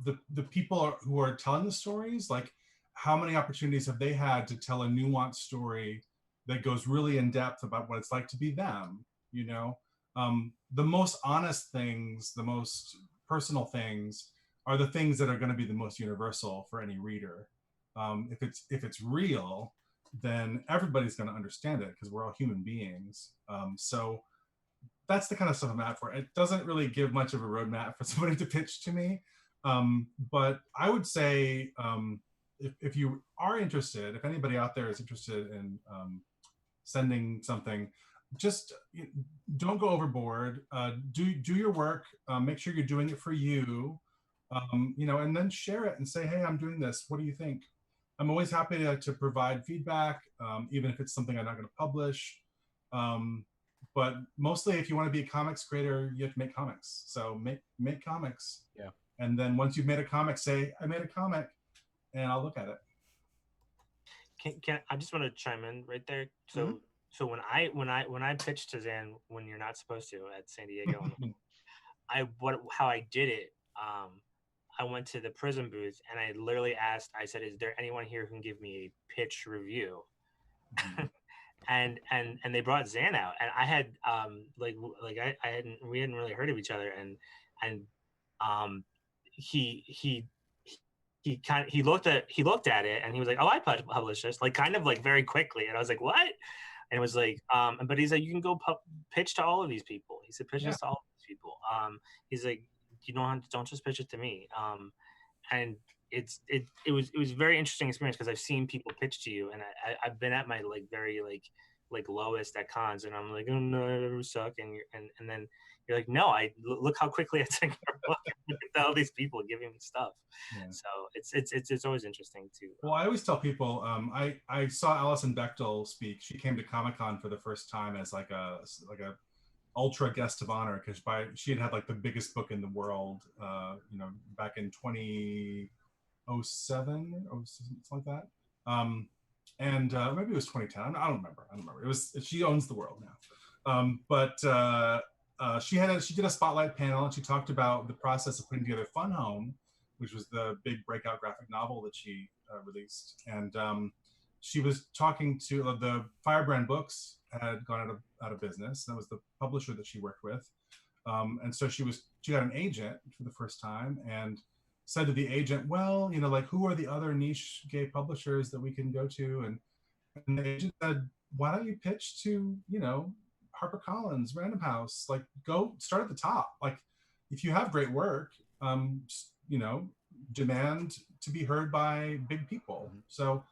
the people who are telling the stories. Like, how many opportunities have they had to tell a nuanced story that goes really in depth about what it's like to be them? The most honest things, the most personal things, are the things that are going to be the most universal for any reader. If it's real, then everybody's going to understand it because we're all human beings. So that's the kind of stuff I'm at for. It doesn't really give much of a roadmap for somebody to pitch to me. But I would say if you are interested, if anybody out there is interested in sending something, just don't go overboard. Do your work. Make sure you're doing it for you. And then share it and say, hey, I'm doing this. What do you think? I'm always happy to provide feedback, even if it's something I'm not going to publish. But mostly, if you want to be a comics creator, you have to make comics. So make comics. Yeah. And then once you've made a comic, say, I made a comic, and I'll look at it. Can I just want to chime in right there? So so when I pitched to Zan when you're not supposed to at San Diego, how I did it. I went to the Prism booth and I literally asked. I said, "Is there anyone here who can give me a pitch review?" and they brought Zan out, and I had we hadn't really heard of each other, and he looked at it and he was like, "Oh, I published this," like kind of like very quickly, and I was like, "What?" And it was like, but he's like, "You can go pitch to all of these people." He said, "Pitch this to all of these people." He's like, "You don't just pitch it to me." And it was a very interesting experience because I've seen people pitch to you, and I've been at my like very like lowest at cons, and I'm like, "Oh no, I suck," and then you're like, "No, look how quickly I took your book and all these people giving me stuff." Yeah. So it's always interesting too. Well, I always tell people, I saw Alison Bechtel speak. She came to Comic-Con for the first time as like a ultra guest of honor because she had like the biggest book in the world, back in 2007 or something like that. And maybe it was 2010. I don't remember. It was. She owns the world now. But she did a spotlight panel and she talked about the process of putting together Fun Home, which was the big breakout graphic novel that she released. And she was talking to the Firebrand Books had gone out of business. That was the publisher that she worked with. And so she got an agent for the first time and said to the agent, well, like, who are the other niche gay publishers that we can go to? And the agent said, why don't you pitch to, HarperCollins, Random House, like go start at the top. Like if you have great work, demand to be heard by big people. So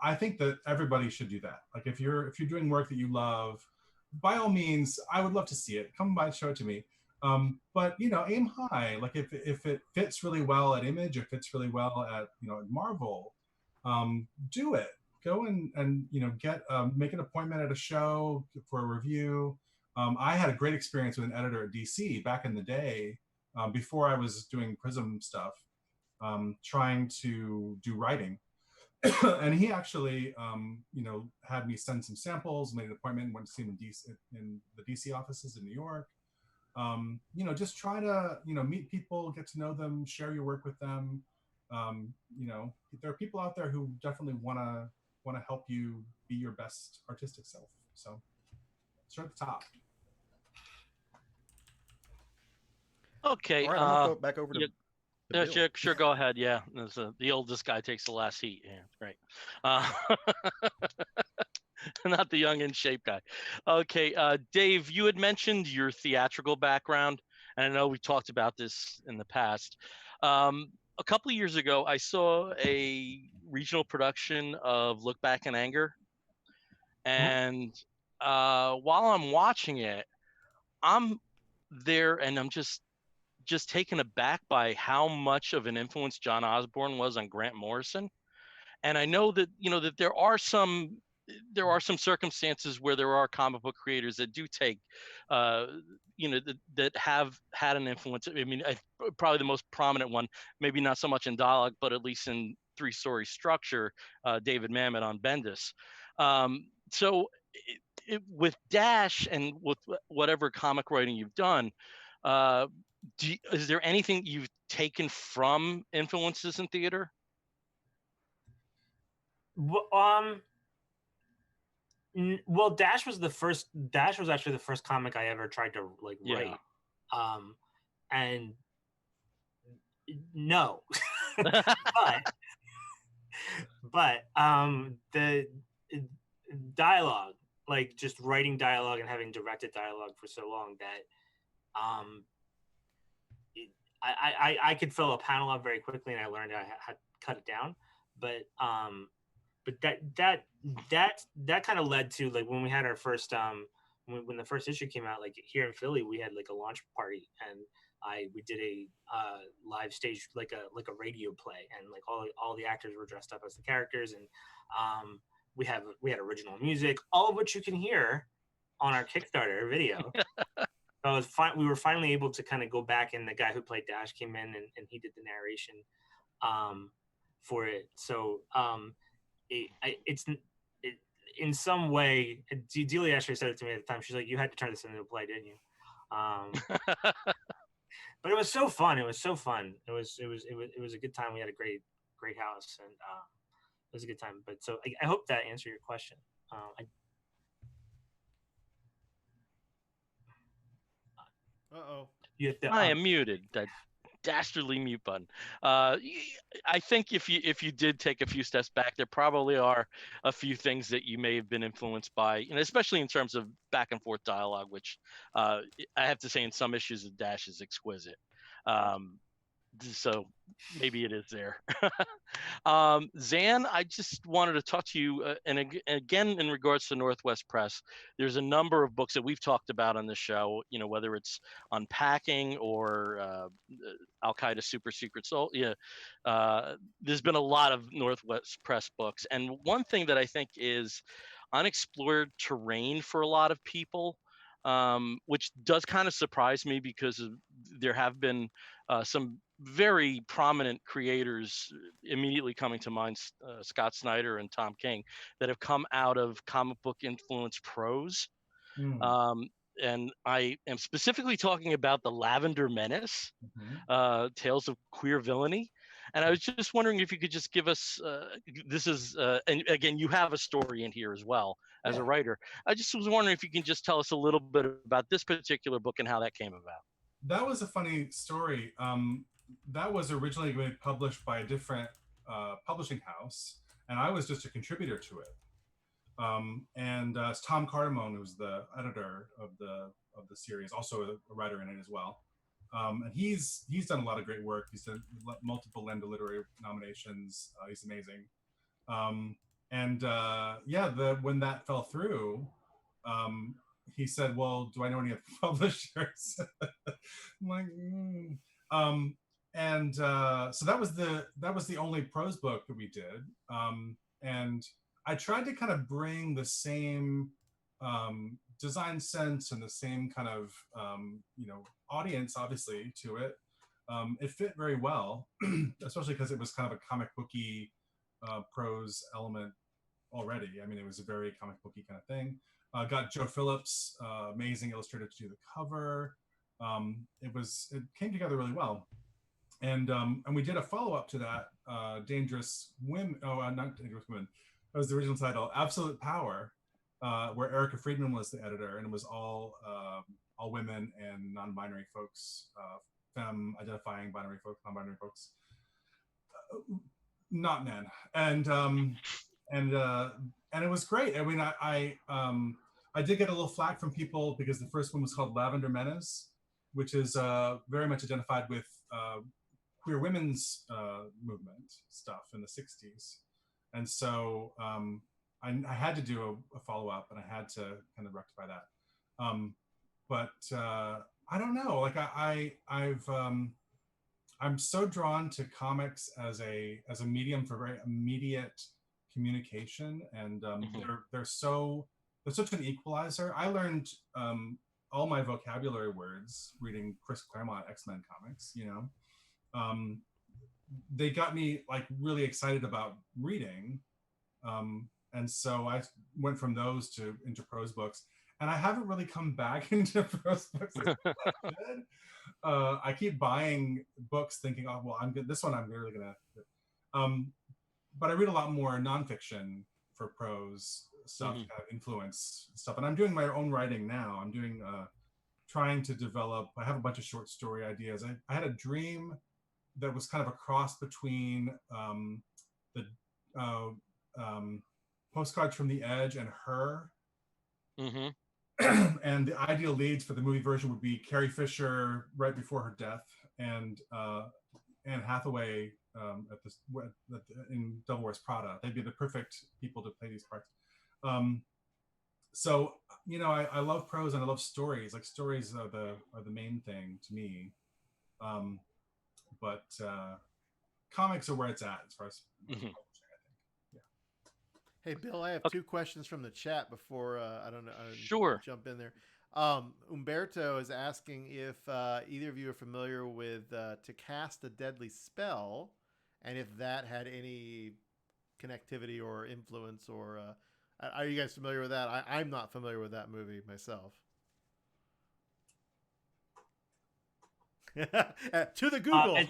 I think that everybody should do that. Like if you're doing work that you love, by all means, I would love to see it. Come by and show it to me. But aim high. Like if it fits really well at Image, or fits really well at at Marvel, do it. go and get make an appointment at a show for a review. I had a great experience with an editor at DC back in the day, before I was doing Prism stuff, trying to do writing. And he actually, had me send some samples, made an appointment, went to see him in the DC offices in New York. Just try to, meet people, get to know them, share your work with them. There are people out there who definitely want to help you be your best artistic self. So start at the top. Okay. All right, I'm gonna throw it back over to Yeah, Bill. sure, go ahead. Yeah, the oldest guy takes the last heat. Yeah, great. Uh, not the young in shape guy. Okay, Dave, you had mentioned your theatrical background, and I know we talked about this in the past. A couple of years ago, I saw a regional production of Look Back in Anger, and while I'm watching it, I'm there, and I'm just taken aback by how much of an influence John Osborne was on Grant Morrison. And I know that that there are some circumstances where there are comic book creators that do take that have had an influence. I mean, probably the most prominent one, maybe not so much in dialogue, but at least in three-story structure, David Mamet on Bendis. So with Dash and with whatever comic writing you've done, uh, is there anything you've taken from influences in theater? Well, Dash was actually the first comic I ever tried to Yeah. write. And no, but the dialogue, like just writing dialogue and having directed dialogue for so long that I could fill a panel up very quickly, and I learned I had to cut it down. But that kind of led to like when we had our first when the first issue came out, like here in Philly, we had like a launch party, and we did a live stage like a radio play, and like all the actors were dressed up as the characters, and we had original music, all of which you can hear on our Kickstarter video. So it was fine. We were finally able to kind of go back, and the guy who played Dash came in and he did the narration for it. So it's in some way, Delia actually said it to me at the time. She's like, "You had to turn this into a play, didn't you?" But it was so fun. It was so fun. It was a good time. We had a great house, and it was a good time. But so I hope that answered your question. I am muted. That dastardly mute button. I think if you did take a few steps back, there probably are a few things that you may have been influenced by, especially in terms of back and forth dialogue, which I have to say in some issues of Dash is exquisite. So maybe it is there. Zan, I just wanted to talk to you, and again, in regards to Northwest Press, there's a number of books that we've talked about on the show, whether it's Unpacking or Al Qaeda Super Secret Soul. Yeah, there's been a lot of Northwest Press books. And one thing that I think is unexplored terrain for a lot of people, which does kind of surprise me because there have been some very prominent creators immediately coming to mind, Scott Snyder and Tom King, that have come out of comic book influenced prose. And I am specifically talking about the Lavender Menace, Tales of Queer Villainy. And I was just wondering if you could just give us, this is, and again, you have a story in here as well as a writer. I just was wondering if you can just tell us a little bit about this particular book and how that came about. That was a funny story. That was originally going to be published by a different publishing house, and I was just a contributor to it. And it's Tom Cardamone, who's the editor of the series, also a writer in it as well. And he's done a lot of great work. He's done multiple Lambda Literary nominations. He's amazing. When that fell through, he said, "Well, do I know any other publishers?" I'm like, so that was the only prose book that we did. And I tried to kind of bring the same design sense and the same kind of audience, obviously, to it. It fit very well, especially because it was kind of a comic booky prose element already. I mean, it was a very comic booky kind of thing. Got Joe Phillips, amazing illustrator, to do the cover. It came together really well. And we did a follow-up to that, Dangerous Women. Oh, not Dangerous Women. That was the original title, Absolute Power, where Erica Friedman was the editor, and it was all women and non-binary folks, femme identifying binary folks, non-binary folks, not men, and it was great. I mean, I did get a little flack from people because the first one was called Lavender Menace, which is very much identified with queer women's movement stuff in the 60s. And so I had to do a follow-up, and I had to kind of rectify that. But I don't know, like I'm so drawn to comics as a medium for very immediate communication, and they're such an equalizer. I learned all my vocabulary words reading Chris Claremont X-Men comics, they got me like really excited about reading. And so I went from those into prose books, and I haven't really come back into prose books. I keep buying books thinking, oh, well, I'm good. This one I'm really gonna, but I read a lot more nonfiction for prose stuff, kind of influence stuff. And I'm doing my own writing now. I'm doing, trying to develop, I have a bunch of short story ideas. I had a dream that was kind of a cross between the Postcards from the Edge and Her. And the ideal leads for the movie version would be Carrie Fisher right before her death, and Anne Hathaway in Devil Wears Prada. They'd be the perfect people to play these parts. So I love prose and I love stories. Like, stories are the main thing to me. But comics are where it's at as far as publishing, I think. Yeah. Hey, Bill, I have two questions from the chat before I don't know. Sure. Jump in there. Umberto is asking if either of you are familiar with To Cast a Deadly Spell, and if that had any connectivity or influence, or are you guys familiar with that? I'm not familiar with that movie myself. To the Google. I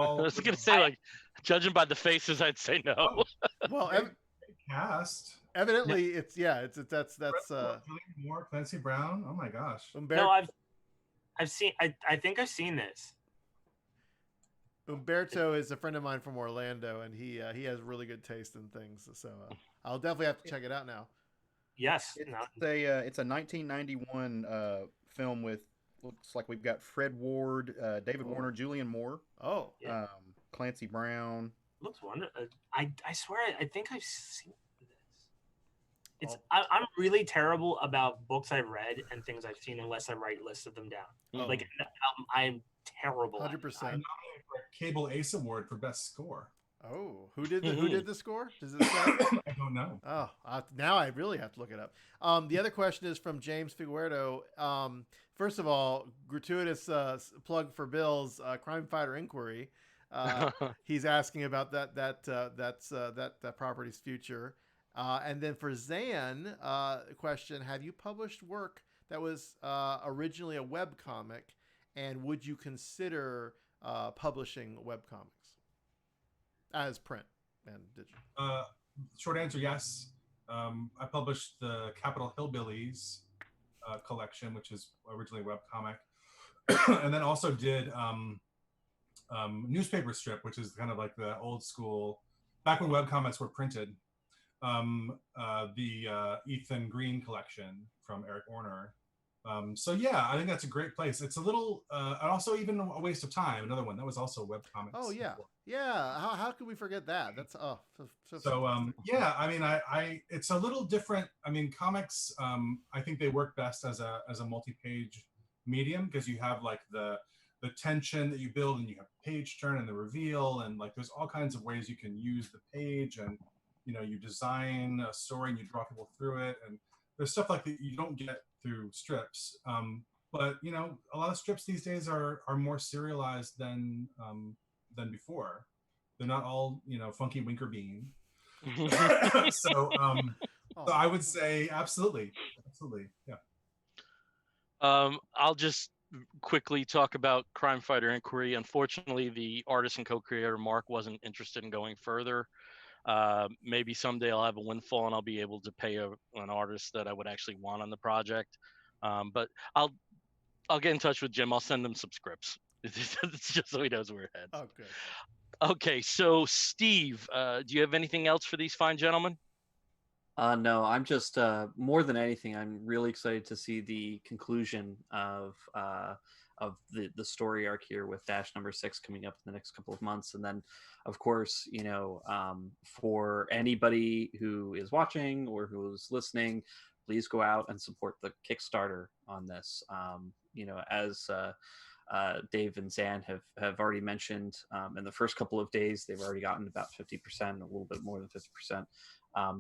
was gonna say, like, judging by the faces, I'd say no. Well, Cast. Evidently, that's Julian Moore, Clancy Brown. Oh my gosh. No, I've seen. I think I've seen this. Umberto is a friend of mine from Orlando, and he has really good taste in things. So I'll definitely have to check it out now. Yes, it's a 1991 film with, looks like we've got Fred Ward, David Warner, Julian Moore. Oh, yeah. Clancy Brown. Looks wonderful. I swear I think I've seen this. I'm really terrible about books I've read and things I've seen unless I write lists of them down. Like, I'm terrible. 100%. Nominated for a Cable Ace Award for Best Score. Oh, who did the score? Does it say? I don't know. Oh, now I really have to look it up. The other question is from James Figueredo. First of all, gratuitous plug for Bill's Crime Fighter Inquiry. He's asking about that property's future. And then for Zan, a question: have you published work that was originally a webcomic, and would you consider publishing webcomics as print and digital? Short answer, yes. I published the Capitol Hillbillies collection, which is originally a webcomic, and then also did newspaper strip, which is kind of like the old school, back when webcomics were printed. The Ethan Green collection from Eric Orner. So yeah, I think that's a great place. It's a little, and also even a waste of time. Another one that was also webcomics. Oh yeah, before. Yeah. How could we forget that? That's so yeah. I mean, I it's a little different. I mean, comics. I think they work best as a multi-page medium, because you have like the tension that you build, and you have page turn and the reveal, and like there's all kinds of ways you can use the page, and you design a story and you draw people through it, and there's stuff like that you don't get through strips. But a lot of strips these days are more serialized than before. They're not all funky Winker Bean. So so I would say absolutely, yeah. I'll just quickly talk about Crime Fighter Inquiry. Unfortunately, the artist and co-creator Mark wasn't interested in going further. Maybe someday I'll have a windfall and I'll be able to pay an artist that I would actually want on the project. But I'll get in touch with Jim. I'll send him some scripts. It's just so he knows where it heads. Oh, good. Okay, so Steve, do you have anything else for these fine gentlemen? No, I'm just more than anything, I'm really excited to see the conclusion of the story arc here with Dash number 6 coming up in the next couple of months, and then, of course, for anybody who is watching or who's listening, please go out and support the Kickstarter on this. As Dave and Zan have already mentioned, in the first couple of days, they've already gotten about 50%, a little bit more than 50%.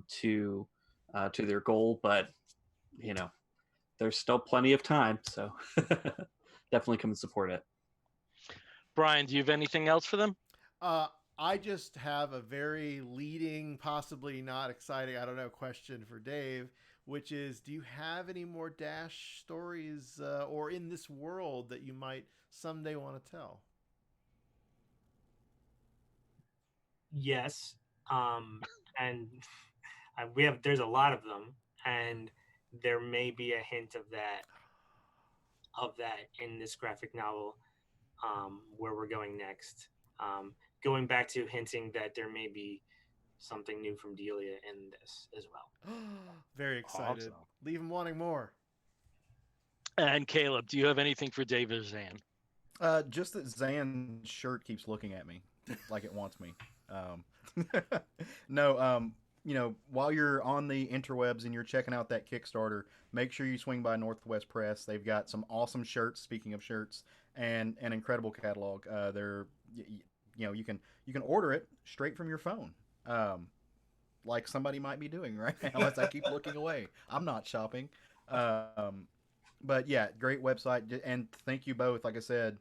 To their goal, but there's still plenty of time, so definitely come and support it. Brian, do you have anything else for them? I just have a very leading, possibly not exciting, I don't know, question for Dave, which is, do you have any more Dash stories or in this world that you might someday want to tell? Yes, and there's a lot of them, and there may be a hint of that in this graphic novel, where we're going next. Going back to hinting that there may be something new from Delia in this as well. Very excited. Awesome. Leave him wanting more. And Caleb, do you have anything for Dave or Zan? Just that Zan's shirt keeps looking at me like it wants me. No, while you're on the interwebs and you're checking out that Kickstarter, make sure you swing by Northwest Press. They've got some awesome shirts. Speaking of shirts, and an incredible catalog. You can order it straight from your phone, like somebody might be doing right now as I keep looking away. I'm not shopping, but yeah, great website, and thank you both. Like I said,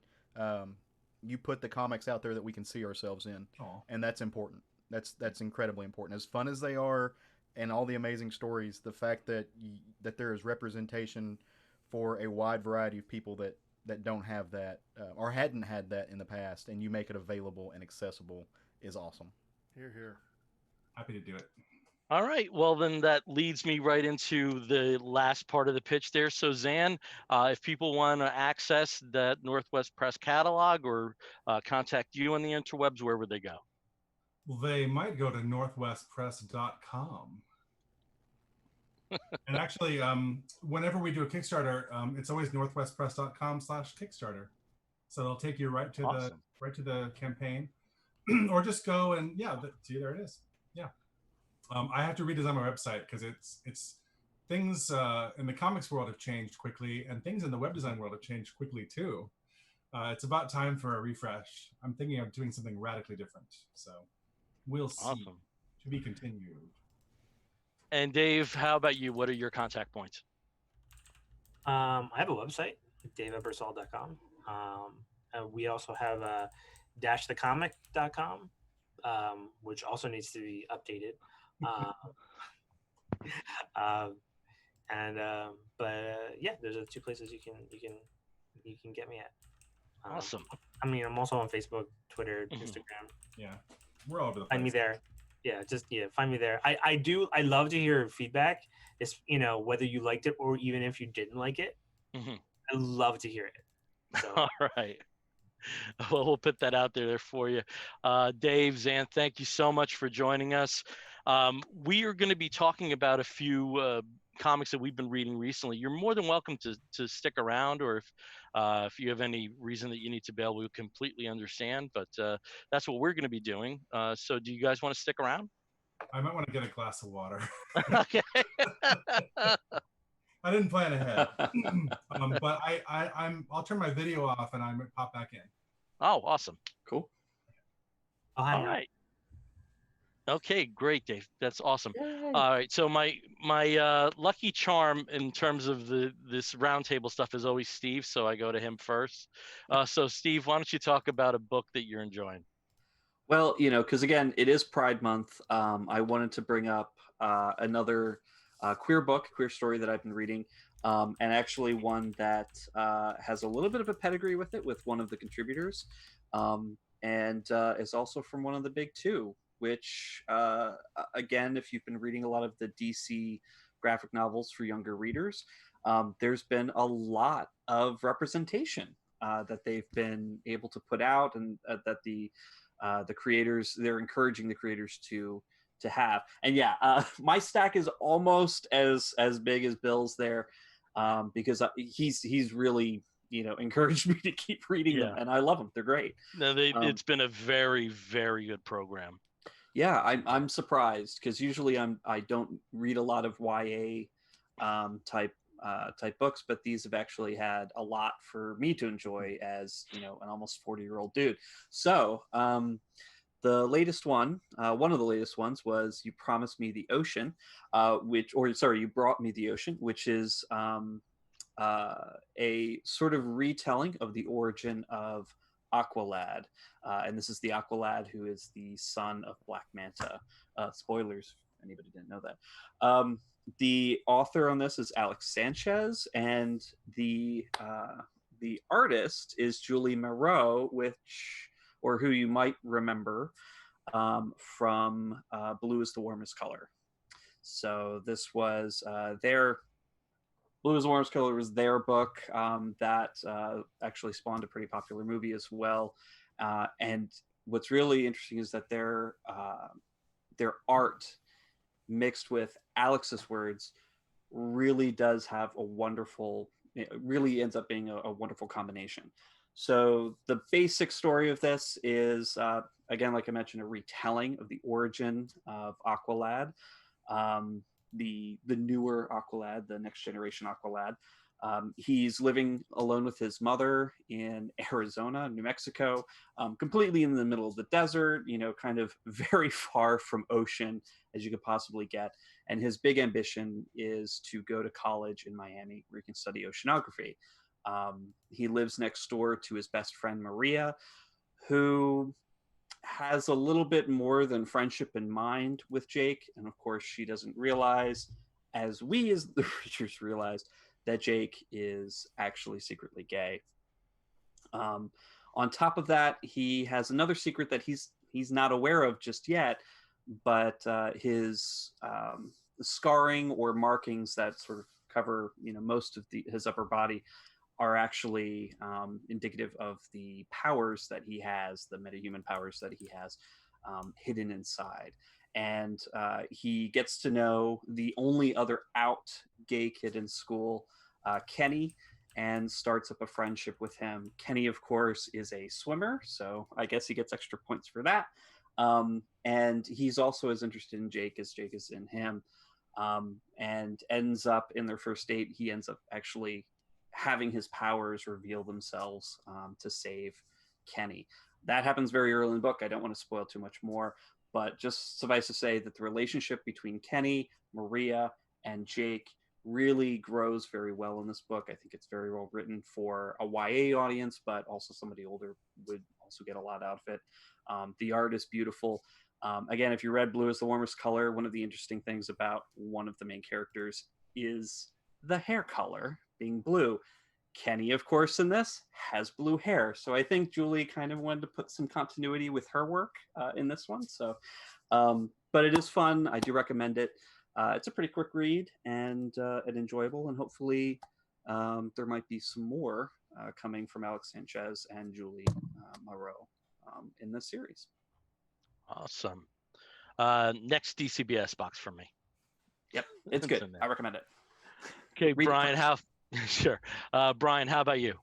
you put the comics out there that we can see ourselves in, and that's important. That's incredibly important. As fun as they are, and all the amazing stories, the fact that there is representation for a wide variety of people that don't have that or hadn't had that in the past, and you make it available and accessible is awesome. Hear, hear. Happy to do it. All right. Well, then that leads me right into the last part of the pitch there. So, Zan, if people want to access that Northwest Press catalog or contact you on the interwebs, where would they go? Well, they might go to northwestpress.com. And actually, whenever we do a Kickstarter, it's always northwestpress.com/Kickstarter. So it'll take you right to Awesome. the campaign, or just go and see, there it is. Yeah. I have to redesign my website because it's things in the comics world have changed quickly, and things in the web design world have changed quickly too. It's about time for a refresh. I'm thinking of doing something radically different. So we'll see. Awesome. To be continued. And Dave, how about you? What are your contact points? I have a website, daveebersole.com. We also have dashthecomic.com, which also needs to be updated. There's the two places you can get me at. Awesome. I mean, I'm also on Facebook, Twitter, Instagram. Yeah, we're all over the place. Find me there. Find me there. I love to hear feedback. It's whether you liked it or even if you didn't like it. I love to hear it. So. All right. Well, we'll put that out there for you. Dave, Zan, thank you so much for joining us. We are going to be talking about a few comics that we've been reading recently. You're more than welcome to stick around, or if you have any reason that you need to bail, we completely understand. But that's what we're going to be doing. So do you guys want to stick around? I might want to get a glass of water. Okay. I didn't plan ahead, but I'll turn my video off and I might pop back in. Oh, awesome. Cool. All right. Okay, great, Dave. That's awesome. Yay. All right, so my lucky charm in terms of this roundtable stuff is always Steve, so I go to him first. So Steve, why don't you talk about a book that you're enjoying? Well, because again, it is Pride Month. I wanted to bring up another queer book, queer story that I've been reading, and actually one that has a little bit of a pedigree with it, with one of the contributors, and is also from one of the big two. Which, again, if you've been reading a lot of the DC graphic novels for younger readers, there's been a lot of representation that they've been able to put out, and that the creators, they're encouraging the creators to have. And yeah, my stack is almost as big as Bill's there, because he's really encouraged me to keep reading them, Yeah. and I love them. They're great. No, it's been a very, very good program. Yeah, I'm surprised, because usually I don't read a lot of YA type books, but these have actually had a lot for me to enjoy as an almost 40-year-old dude. So the latest one, one of the latest ones, was "You Promised Me the Ocean," "You Brought Me the Ocean," which is a sort of retelling of the origin of Aqualad. And this is the Aqualad who is the son of Black Manta. Spoilers, if anybody didn't know that. The author on this is Alex Sanchez, and the artist is Julie Moreau, who you might remember from Blue is the Warmest Color. So this was Blue is the Warmest Color was their book that actually spawned a pretty popular movie as well. And what's really interesting is that their art mixed with Alex's words really does have a wonderful, it really ends up being a wonderful combination. So the basic story of this is, again, like I mentioned, a retelling of the origin of Aqualad. The newer Aqualad, the next generation Aqualad. He's living alone with his mother in Arizona, New Mexico, completely in the middle of the desert, kind of very far from ocean as you could possibly get. And his big ambition is to go to college in Miami where he can study oceanography. He lives next door to his best friend, Maria, who has a little bit more than friendship in mind with Jake. And of course, she doesn't realize, as we as the readers realize, that Jake is actually secretly gay. On top of that, he has another secret that he's not aware of just yet, but his scarring or markings that sort of cover most of his upper body are actually indicative of the powers that he has, the metahuman powers that he has hidden inside. And he gets to know the only other out gay kid in school, Kenny, and starts up a friendship with him. Kenny, of course, is a swimmer, so I guess he gets extra points for that. And he's also as interested in Jake as Jake is in him. And ends up in their first date, he ends up actually having his powers reveal themselves to save Kenny. That happens very early in the book. I don't want to spoil too much more, but just suffice to say that the relationship between Kenny, Maria, and Jake really grows very well in this book. I think it's very well written for a YA audience, but also somebody older would also get a lot out of it. The art is beautiful. Again, if you read Blue is the Warmest Color, one of the interesting things about one of the main characters is the hair color being blue. Kenny, of course, in this has blue hair. So I think Julie kind of wanted to put some continuity with her work in this one. So, but it is fun. I do recommend it. It's a pretty quick read and enjoyable. And hopefully there might be some more coming from Alex Sanchez and Julie Moreau in this series. Awesome. Next DCBS box for me. Yep, it's good. I recommend it. Okay, Read Brian, sure. Brian, how about you?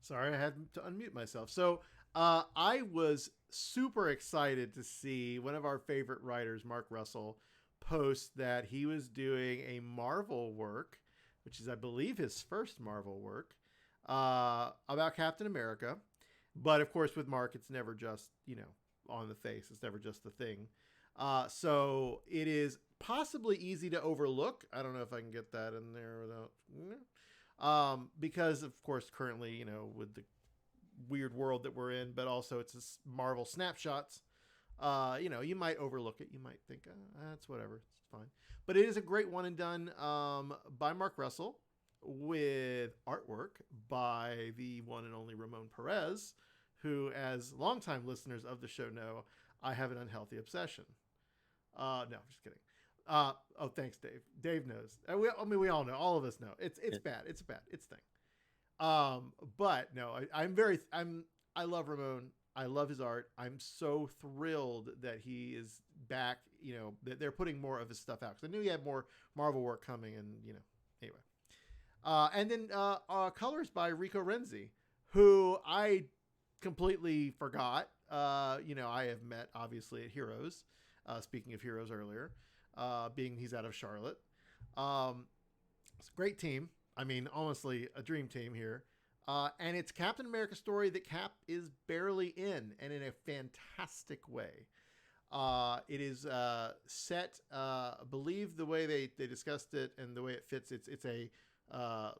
Sorry, I had to unmute myself. So I was super excited to see one of our favorite writers, Mark Russell, post that he was doing a Marvel work, which is, I believe, his first Marvel work, about Captain America. But of course, with Mark, it's never just, on the face. It's never just the thing. So it is possibly easy to overlook. I don't know if I can get that in there without, because of course currently, you know, with the weird world that we're in, but also it's Marvel snapshots. You know, you might overlook it. You might think, that's whatever. It's fine. But it is a great one and done by Mark Russell with artwork by the one and only Ramon Perez, who, as longtime listeners of the show know, I have an unhealthy obsession. No, I'm just kidding. Oh, thanks, Dave. Dave knows. We all know. All of us know. It's bad. It's bad. It's thing. But no, I love Ramon. I love his art. I'm so thrilled that he is back. You know, that they're putting more of his stuff out, because I knew he had more Marvel work coming, and you know, anyway. And then colors by Rico Renzi, who I completely forgot. You know, I have met obviously at Heroes. Speaking of Heroes earlier, being he's out of Charlotte. It's a great team. I mean, honestly, a dream team here. And it's Captain America story that Cap is barely in, and in a fantastic way. It is set, I believe the way they discussed it and the way it fits, it's a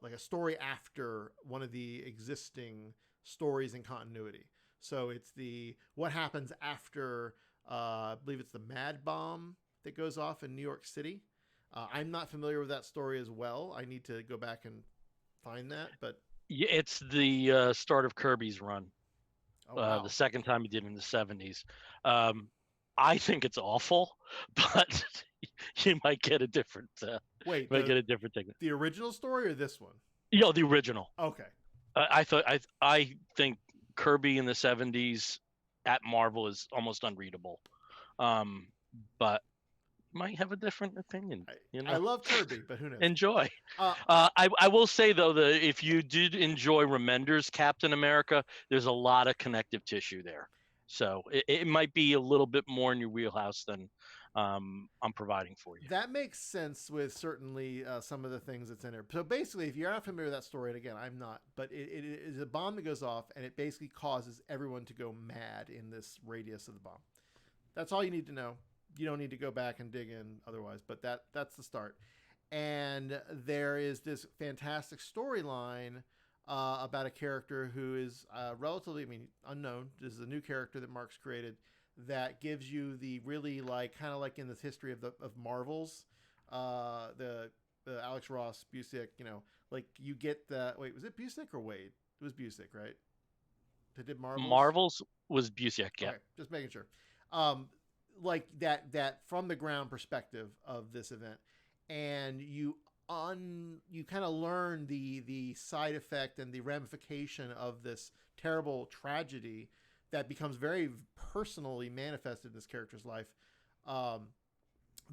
like a story after one of the existing stories in continuity. So it's what happens after, I believe it's the Mad Bomb that goes off in New York City. I'm not familiar with that story as well. I need to go back and find that, but Yeah, it's the start of Kirby's run. oh, wow. The second time he did it in the 70s. I think it's awful, but you might get a different. Wait, might get a different thing. the original story or this one? Yeah, the original. Okay. I think Kirby in the 70s at Marvel is almost unreadable. But might have a different opinion. You know? I love Kirby, but who knows? Enjoy. I will say though that if you did enjoy Remender's Captain America, there's a lot of connective tissue there. So it might be a little bit more in your wheelhouse than I'm providing for you. That makes sense with certainly some of the things that's in there. So basically, if you're not familiar with that story, and again, I'm not, but it is a bomb that goes off, and it basically causes everyone to go mad in this radius of the bomb. That's all you need to know. You don't need to go back and dig in otherwise, but that's the start. And there is this fantastic storyline about a character who is relatively, unknown. This is a new character that Mark's created that gives you the really kind of like in the history of Marvels, the Alex Ross, Busiek, you know, like you get the, wait, was it Busiek or Wade? It was Busiek, right? That did Marvels? Marvels was Busiek, yeah. Okay, just making sure. Like that from the ground perspective of this event, and you kind of learn the side effect and the ramification of this terrible tragedy that becomes very personally manifested in this character's life.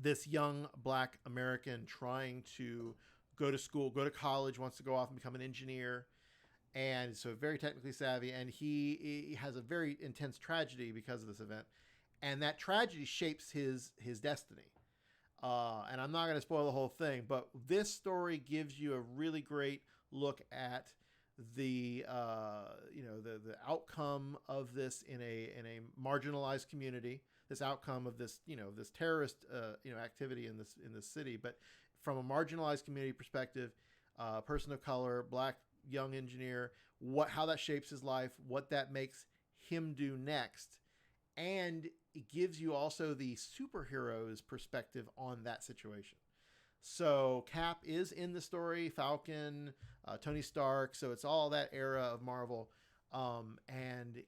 This young Black American trying to go to school, go to college, wants to go off and become an engineer, and so very technically savvy, and he has a very intense tragedy because of this event. And that tragedy shapes his destiny. And I'm not going to spoil the whole thing, but this story gives you a really great look at the the outcome of this in a marginalized community. This outcome of this this terrorist activity in this city, but from a marginalized community perspective, person of color, Black young engineer, how that shapes his life, what that makes him do next, and it gives you also the superhero's perspective on that situation. So Cap is in the story, Falcon, Tony Stark. So it's all that era of Marvel. And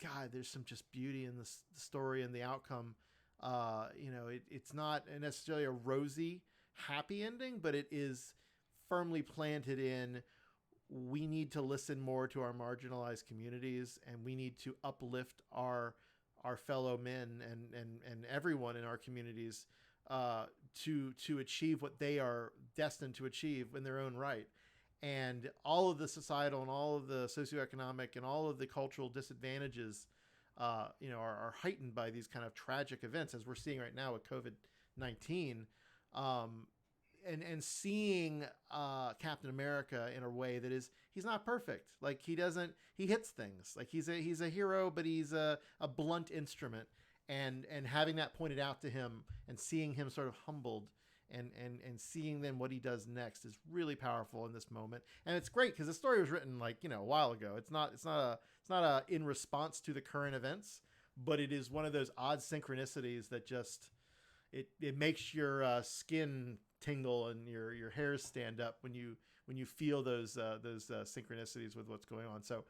God, there's some just beauty in the story and the outcome. It's not necessarily a rosy, happy ending, but it is firmly planted in, we need to listen more to our marginalized communities, and we need to uplift our fellow men and everyone in our communities to achieve what they are destined to achieve in their own right. And all of the societal and all of the socioeconomic and all of the cultural disadvantages are heightened by these kind of tragic events, as we're seeing right now with COVID-19. and seeing Captain America in a way that is, he's not perfect. Like he hits things. Like he's a hero, but he's a blunt instrument. And having that pointed out to him and seeing him sort of humbled and seeing then what he does next is really powerful in this moment. And it's great because the story was written like, a while ago. It's not a in response to the current events, but it is one of those odd synchronicities that just it makes your skin tingle and your hairs stand up when you feel those synchronicities with what's going on. So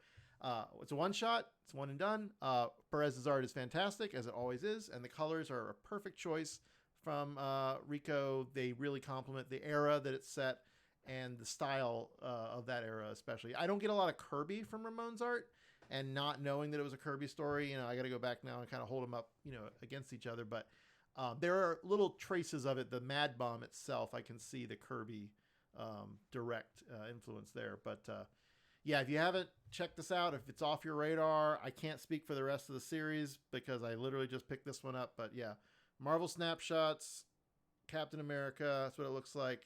it's a one shot. It's one and done. Perez's art is fantastic, as it always is, and the colors are a perfect choice from Rico. They really complement the era that it's set and the style of that era, especially. I don't get a lot of Kirby from Ramon's art, and not knowing that it was a Kirby story, I got to go back now and kind of hold them up, against each other. But there are little traces of it. The Mad Bomb itself, I can see the Kirby direct influence there. But yeah, if you haven't checked this out, if it's off your radar, I can't speak for the rest of the series because I literally just picked this one up. But yeah, Marvel Snapshots, Captain America, that's what it looks like.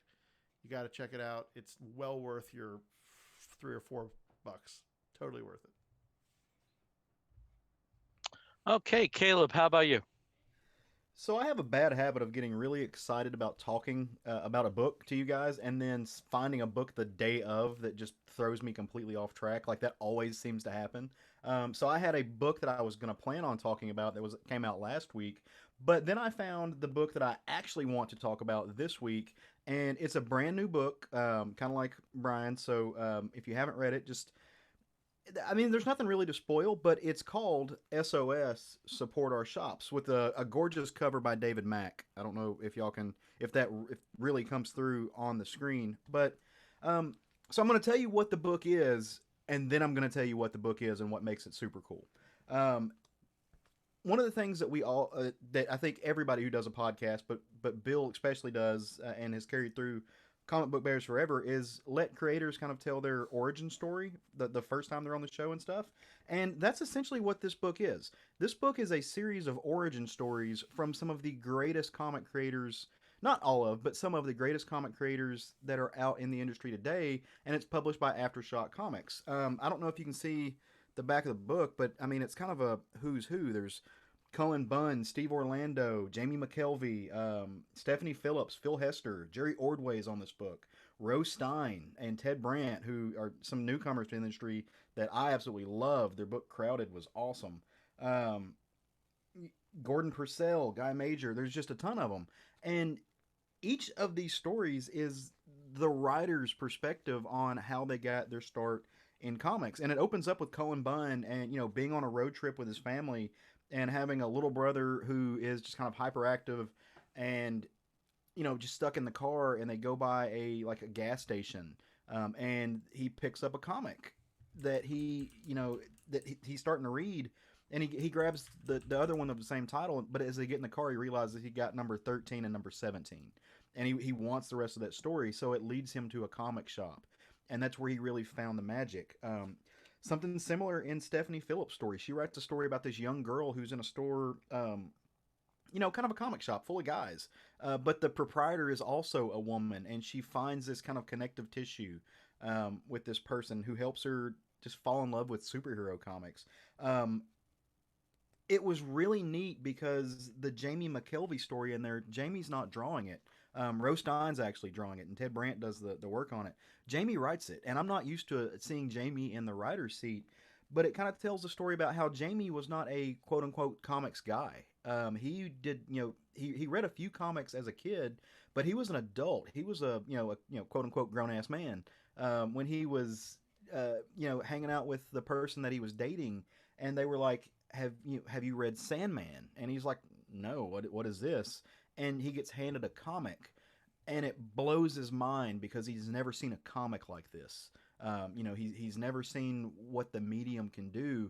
You got to check it out. It's well worth your $3 or $4. Totally worth it. Okay, Caleb, how about you? So I have a bad habit of getting really excited about talking about a book to you guys, and then finding a book the day of that just throws me completely off track. Like that always seems to happen. So I had a book that I was going to plan on talking about that came out last week, but then I found the book that I actually want to talk about this week, and it's a brand new book, kind of like Brian. So if you haven't read it, there's nothing really to spoil, but it's called SOS Support Our Shops with a gorgeous cover by David Mack. I don't know if y'all can, if really comes through on the screen, but so I'm going to tell you what the book is, and then I'm going to tell you what the book is and what makes it super cool. One of the things that we all, that I think everybody who does a podcast, but Bill especially does, and has carried through Comic Book Bears Forever, is let creators kind of tell their origin story the first time they're on the show and stuff. And that's essentially what this book is. This book is a series of origin stories from some of the greatest comic creators, not all of, but some of the greatest comic creators that are out in the industry today, and it's published by Aftershock Comics. I don't know if you can see the back of the book, but it's kind of a who's who. There's Cullen Bunn, Steve Orlando, Jamie McKelvey, Stephanie Phillips, Phil Hester, Jerry Ordway is on this book, Rose Stein, and Ted Brandt, who are some newcomers to the industry that I absolutely love. Their book Crowded was awesome. Gordon Purcell, Guy Major, there's just a ton of them. And each of these stories is the writer's perspective on how they got their start in comics. And it opens up with Cullen Bunn and, being on a road trip with his family and having a little brother who is just kind of hyperactive and, just stuck in the car, and they go by a gas station. And he picks up a comic that he's starting to read, and he grabs the other one of the same title, but as they get in the car, he realizes he got number 13 and number 17. And he wants the rest of that story, so it leads him to a comic shop. And that's where he really found the magic. Something similar in Stephanie Phillips' story. She writes a story about this young girl who's in a store, kind of a comic shop full of guys. But the proprietor is also a woman, and she finds this kind of connective tissue with this person who helps her just fall in love with superhero comics. It was really neat because the Jamie McKelvey story in there, Jamie's not drawing it. Rose Stein's actually drawing it, and Ted Brandt does the work on it. Jamie writes it, and I'm not used to seeing Jamie in the writer's seat, but it kind of tells the story about how Jamie was not a quote-unquote comics guy. He did, he read a few comics as a kid, but he was an adult. He was a quote-unquote grown-ass man when he was, hanging out with the person that he was dating, and they were like, have you read Sandman? And he's like, no, what is this? And he gets handed a comic, and it blows his mind because he's never seen a comic like this. He's never seen what the medium can do,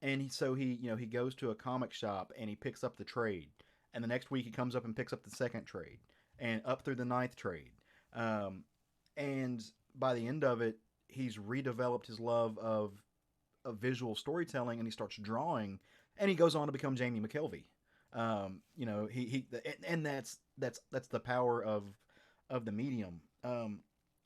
and so he goes to a comic shop and he picks up the trade, and the next week he comes up and picks up the second trade, and up through the ninth trade, and by the end of it, he's redeveloped his love of visual storytelling, and he starts drawing, and he goes on to become Jamie McKelvey. And that's the power of of the medium.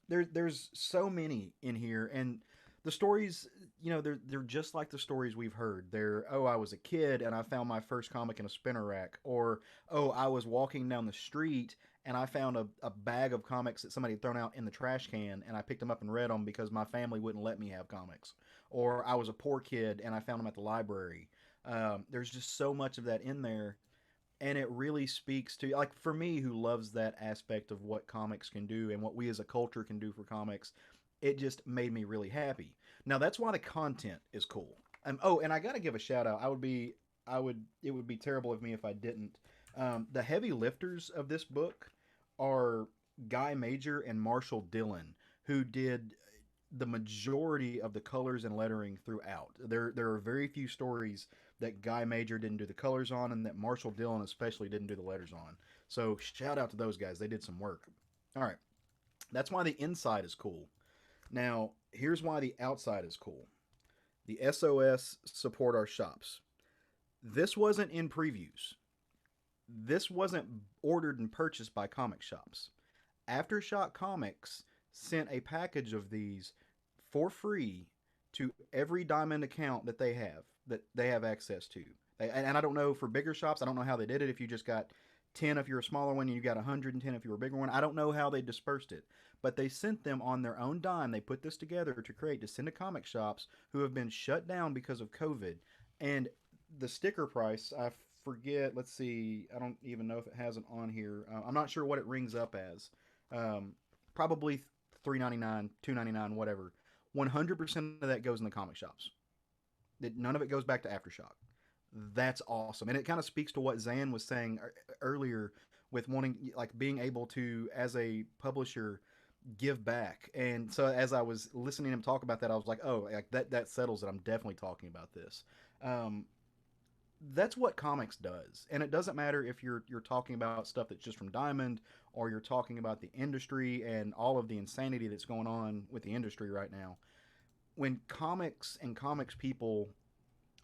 There's so many in here, and the stories, they're just like the stories we've heard. They're, oh, I was a kid and I found my first comic in a spinner rack, or oh, I was walking down the street and I found a bag of comics that somebody had thrown out in the trash can, and I picked them up and read them because my family wouldn't let me have comics. Or I was a poor kid and I found them at the library. There's just so much of that in there, and it really speaks to, like, for me, who loves that aspect of what comics can do and what we as a culture can do for comics. It just made me really happy. Now that's why the content is cool. Oh, and I got to give a shout out. It would be terrible of me if I didn't. The heavy lifters of this book are Guy Major and Marshall Dillon, who did the majority of the colors and lettering throughout. There are very few stories that Guy Major didn't do the colors on, and that Marshall Dillon especially didn't do the letters on. So shout out to those guys. They did some work. All right. That's why the inside is cool. Now, here's why the outside is cool. The SOS support our shops. This wasn't in previews. This wasn't ordered and purchased by comic shops. Aftershock Comics sent a package of these for free to every Diamond account that they have access to. And I don't know for bigger shops. I don't know how they did it. If you just got 10 if you're a smaller one, and you got 110 if you were a bigger one. I don't know how they dispersed it, but they sent them on their own dime. They put this together to send to comic shops who have been shut down because of COVID. And the sticker price, I forget. Let's see. I don't even know if it has it on here. I'm not sure what it rings up as. Probably $3.99, $2.99, whatever. 100% of that goes in the comic shops. None of it goes back to Aftershock. That's awesome, and it kind of speaks to what Zan was saying earlier with wanting, like, being able to, as a publisher, give back. And so as I was listening to him talk about that, I was like, oh, like that settles it. I'm definitely talking about this. Um, that's what comics does, and it doesn't matter if you're talking about stuff that's just from Diamond, or you're talking about the industry and all of the insanity that's going on with the industry right now. When comics and comics people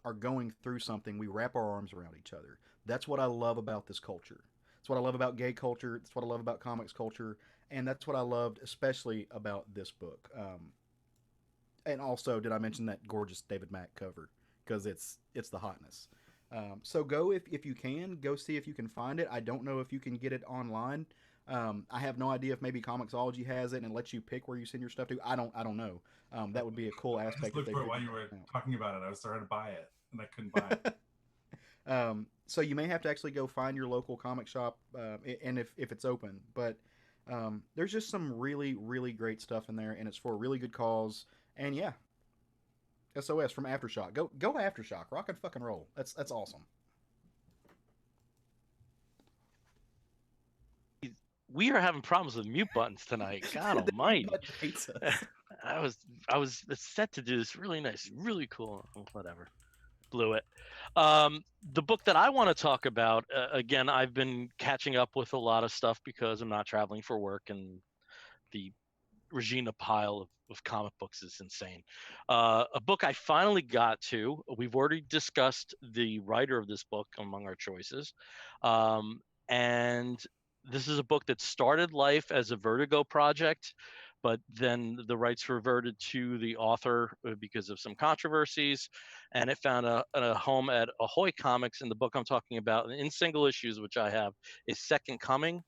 are going through something, we wrap our arms around each other. That's what I love about this culture. That's what I love about gay culture. That's what I love about comics culture, and that's what I loved especially about this book. And also, did I mention that gorgeous David Mack cover? Because it's the hotness. So go, if you can, go see if you can find it. I don't know if you can get it online. I have no idea if maybe Comixology has it and lets you pick where you send your stuff to. I don't know. That would be a cool I just aspect. looked for it while you were talking about it. I was starting to buy it, and I couldn't buy it. So you may have to actually go find your local comic shop, and if it's open. But there's just some really, really great stuff in there, and it's for a really good cause. And yeah, SOS from Aftershock. Go Aftershock. Rock and fucking roll. That's awesome. We are having problems with mute buttons tonight. God almighty. Hates us. I was set to do this really nice, really cool. Whatever. Blew it. The book that I want to talk about, again, I've been catching up with a lot of stuff because I'm not traveling for work, and the Regina pile of comic books is insane. A book I finally got to, we've already discussed the writer of this book among our choices. And this is a book that started life as a Vertigo project, but then the rights reverted to the author because of some controversies, and it found a home at Ahoy Comics. And the book I'm talking about in single issues, which I have, is Second Coming,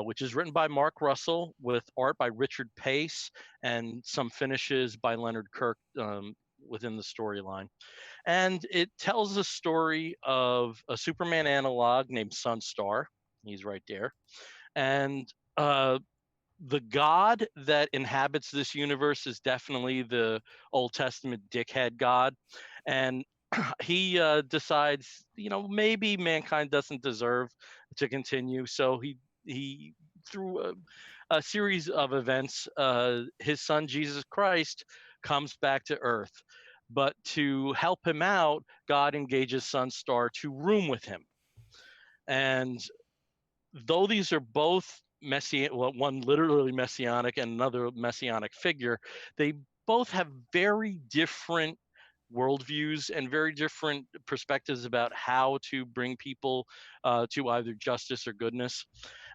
which is written by Mark Russell with art by Richard Pace and some finishes by Leonard Kirk within the storyline. And it tells the story of a Superman analog named Sunstar. He's right there. And the god that inhabits this universe is definitely the Old Testament dickhead god. And he decides, maybe mankind doesn't deserve to continue. So he through a series of events, his son Jesus Christ comes back to Earth. But to help him out, God engages Sunstar to room with him. And though these are both one literally messianic and another messianic figure, they both have very different worldviews and very different perspectives about how to bring people to either justice or goodness.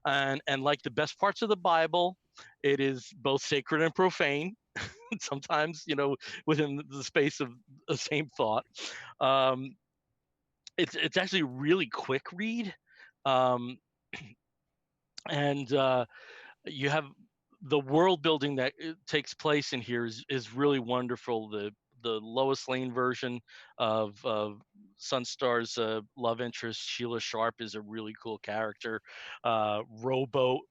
and like the best parts of the Bible, it is both sacred and profane. Sometimes, within the space of the same thought. Um, it's actually a really quick read, um, and you have the world building that takes place in here is really wonderful. The Lois Lane version of Sunstar's love interest, Sheila Sharp, is a really cool character. Rowboat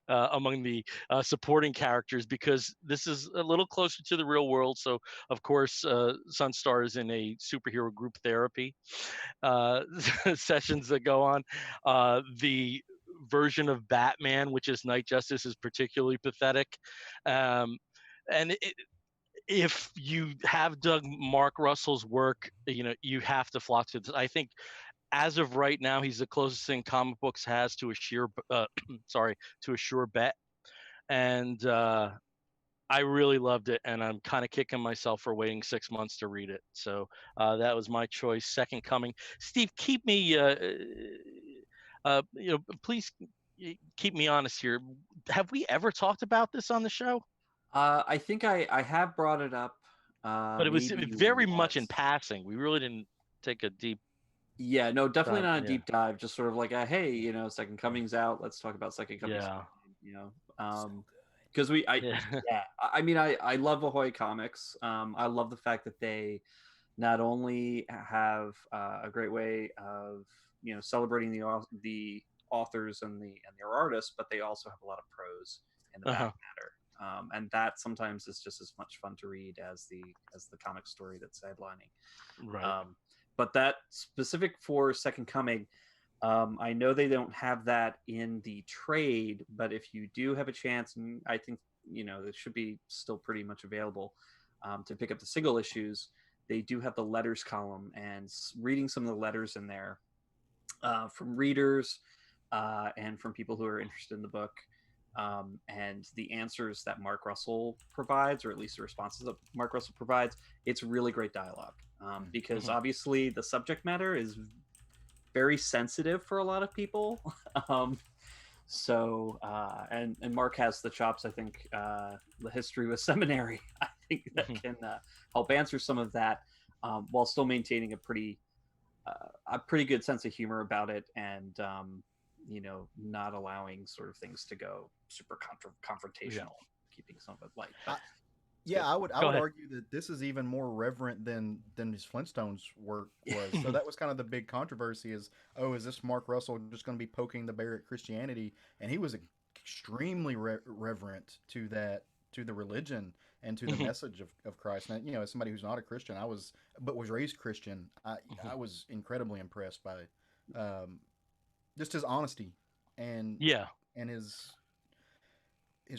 among the supporting characters, because this is a little closer to the real world. So, of course, Sunstar is in a superhero group therapy sessions that go on. The version of Batman, which is Night Justice, is particularly pathetic. Um, and if you have dug Mark Russell's work, you have to flock to this. I think as of right now, he's the closest thing comic books has to a to a sure bet. And I really loved it, and I'm kind of kicking myself for waiting 6 months to read it. So that was my choice, Second Coming. Steve, keep me, please keep me honest here. Have we ever talked about this on the show? I think I have brought it up. But it was Maybe very much in once. passing. We really didn't take a deep. Yeah, no, definitely not a Yeah. deep dive. Just sort of like, hey, Second Coming's out. Let's talk about Second Coming. Yeah. Because Yeah. I mean, I love Ahoy Comics. I love the fact that they not only have a great way of celebrating the authors and their artists, but they also have a lot of prose in the back matter. And that sometimes is just as much fun to read as the comic story that's headlining. Right. But that specific for Second Coming, I know they don't have that in the trade, but if you do have a chance, and I think it should be still pretty much available to pick up the single issues, they do have the letters column, and reading some of the letters in there from readers and from people who are interested in the book, and the answers that Mark Russell provides, or at least the responses that Mark Russell provides, it's really great dialogue because obviously the subject matter is very sensitive for a lot of people. And Mark has the chops. I think the history with seminary, I think that can help answer some of that while still maintaining a pretty good sense of humor about it, and not allowing sort of things to go super confrontational, keeping some of it light. I would argue that this is even more reverent than his Flintstones work was. So that was kind of the big controversy: is this Mark Russell just going to be poking the bear at Christianity? And he was extremely reverent to the religion and to the message of Christ. And as somebody who's not a Christian, but was raised Christian, I was incredibly impressed by just his honesty and his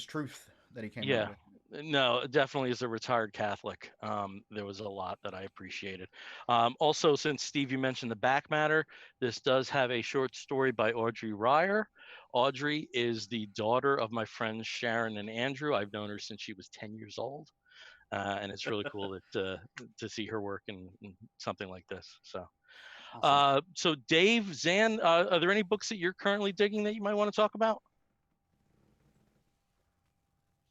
truth that he came up with. No, definitely as a retired Catholic, there was a lot that I appreciated. Also, since Steve, you mentioned the back matter, this does have a short story by Audrey Ryer. Audrey is the daughter of my friends Sharon and Andrew. I've known her since she was 10 years old. And it's really cool to see her work in something like this. So, Awesome. So Dave, Zan, are there any books that you're currently digging that you might want to talk about?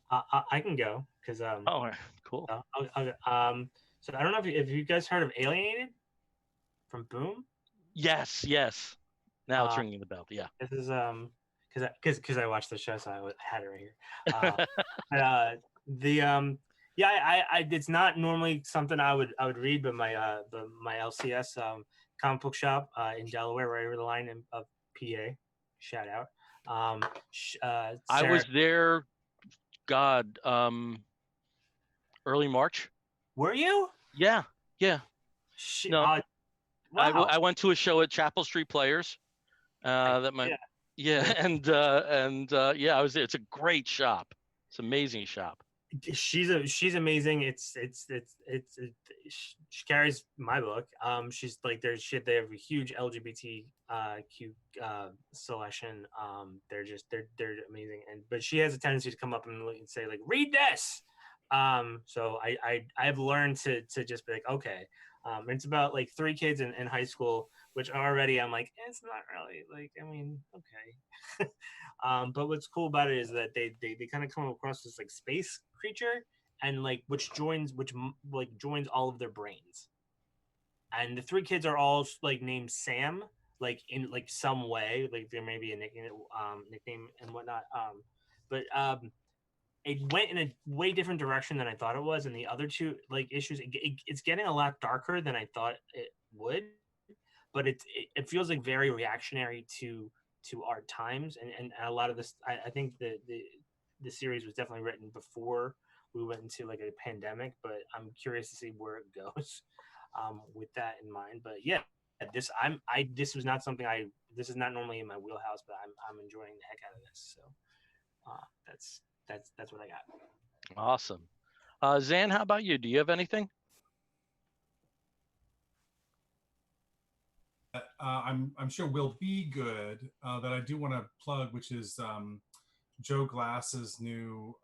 I can go because cool. So I don't know if you guys heard of Alienated from Boom. Yes. Now it's ringing the bell. Yeah. This is because I watched the show, so I had it right here. It's not normally something I would read, but my LCS comic book shop in Delaware, right over the line of PA. Shout out. I was there. God, early March. Were you? Yeah. Wow. I went to a show at Chapel Street Players. I was there. It's a great shop. It's an amazing shop. She's amazing. She carries my book. She's like they have a huge LGBTQ selection. They're amazing, but she has a tendency to come up and say like, read this. So I've learned to just be like, okay, It's about like three kids in high school, which already I'm like, it's not really like, I mean, okay. But what's cool about it is that they kind of come across this like space creature and like which joins all of their brains. And the three kids are all like named Sam, like in like some way, like there may be a nickname and whatnot. But it went in a way different direction than I thought it was. And the other two like issues, it's getting a lot darker than I thought it would. But it feels like very reactionary to our times, and a lot of this. I think the series was definitely written before we went into like a pandemic, but I'm curious to see where it goes with that in mind. But yeah, this was not something this is not normally in my wheelhouse, but I'm enjoying the heck out of this. So that's what I got. Awesome. Zan, how about you? Do you have anything? I'm sure will be good that I do want to plug, which is Joe Glass's new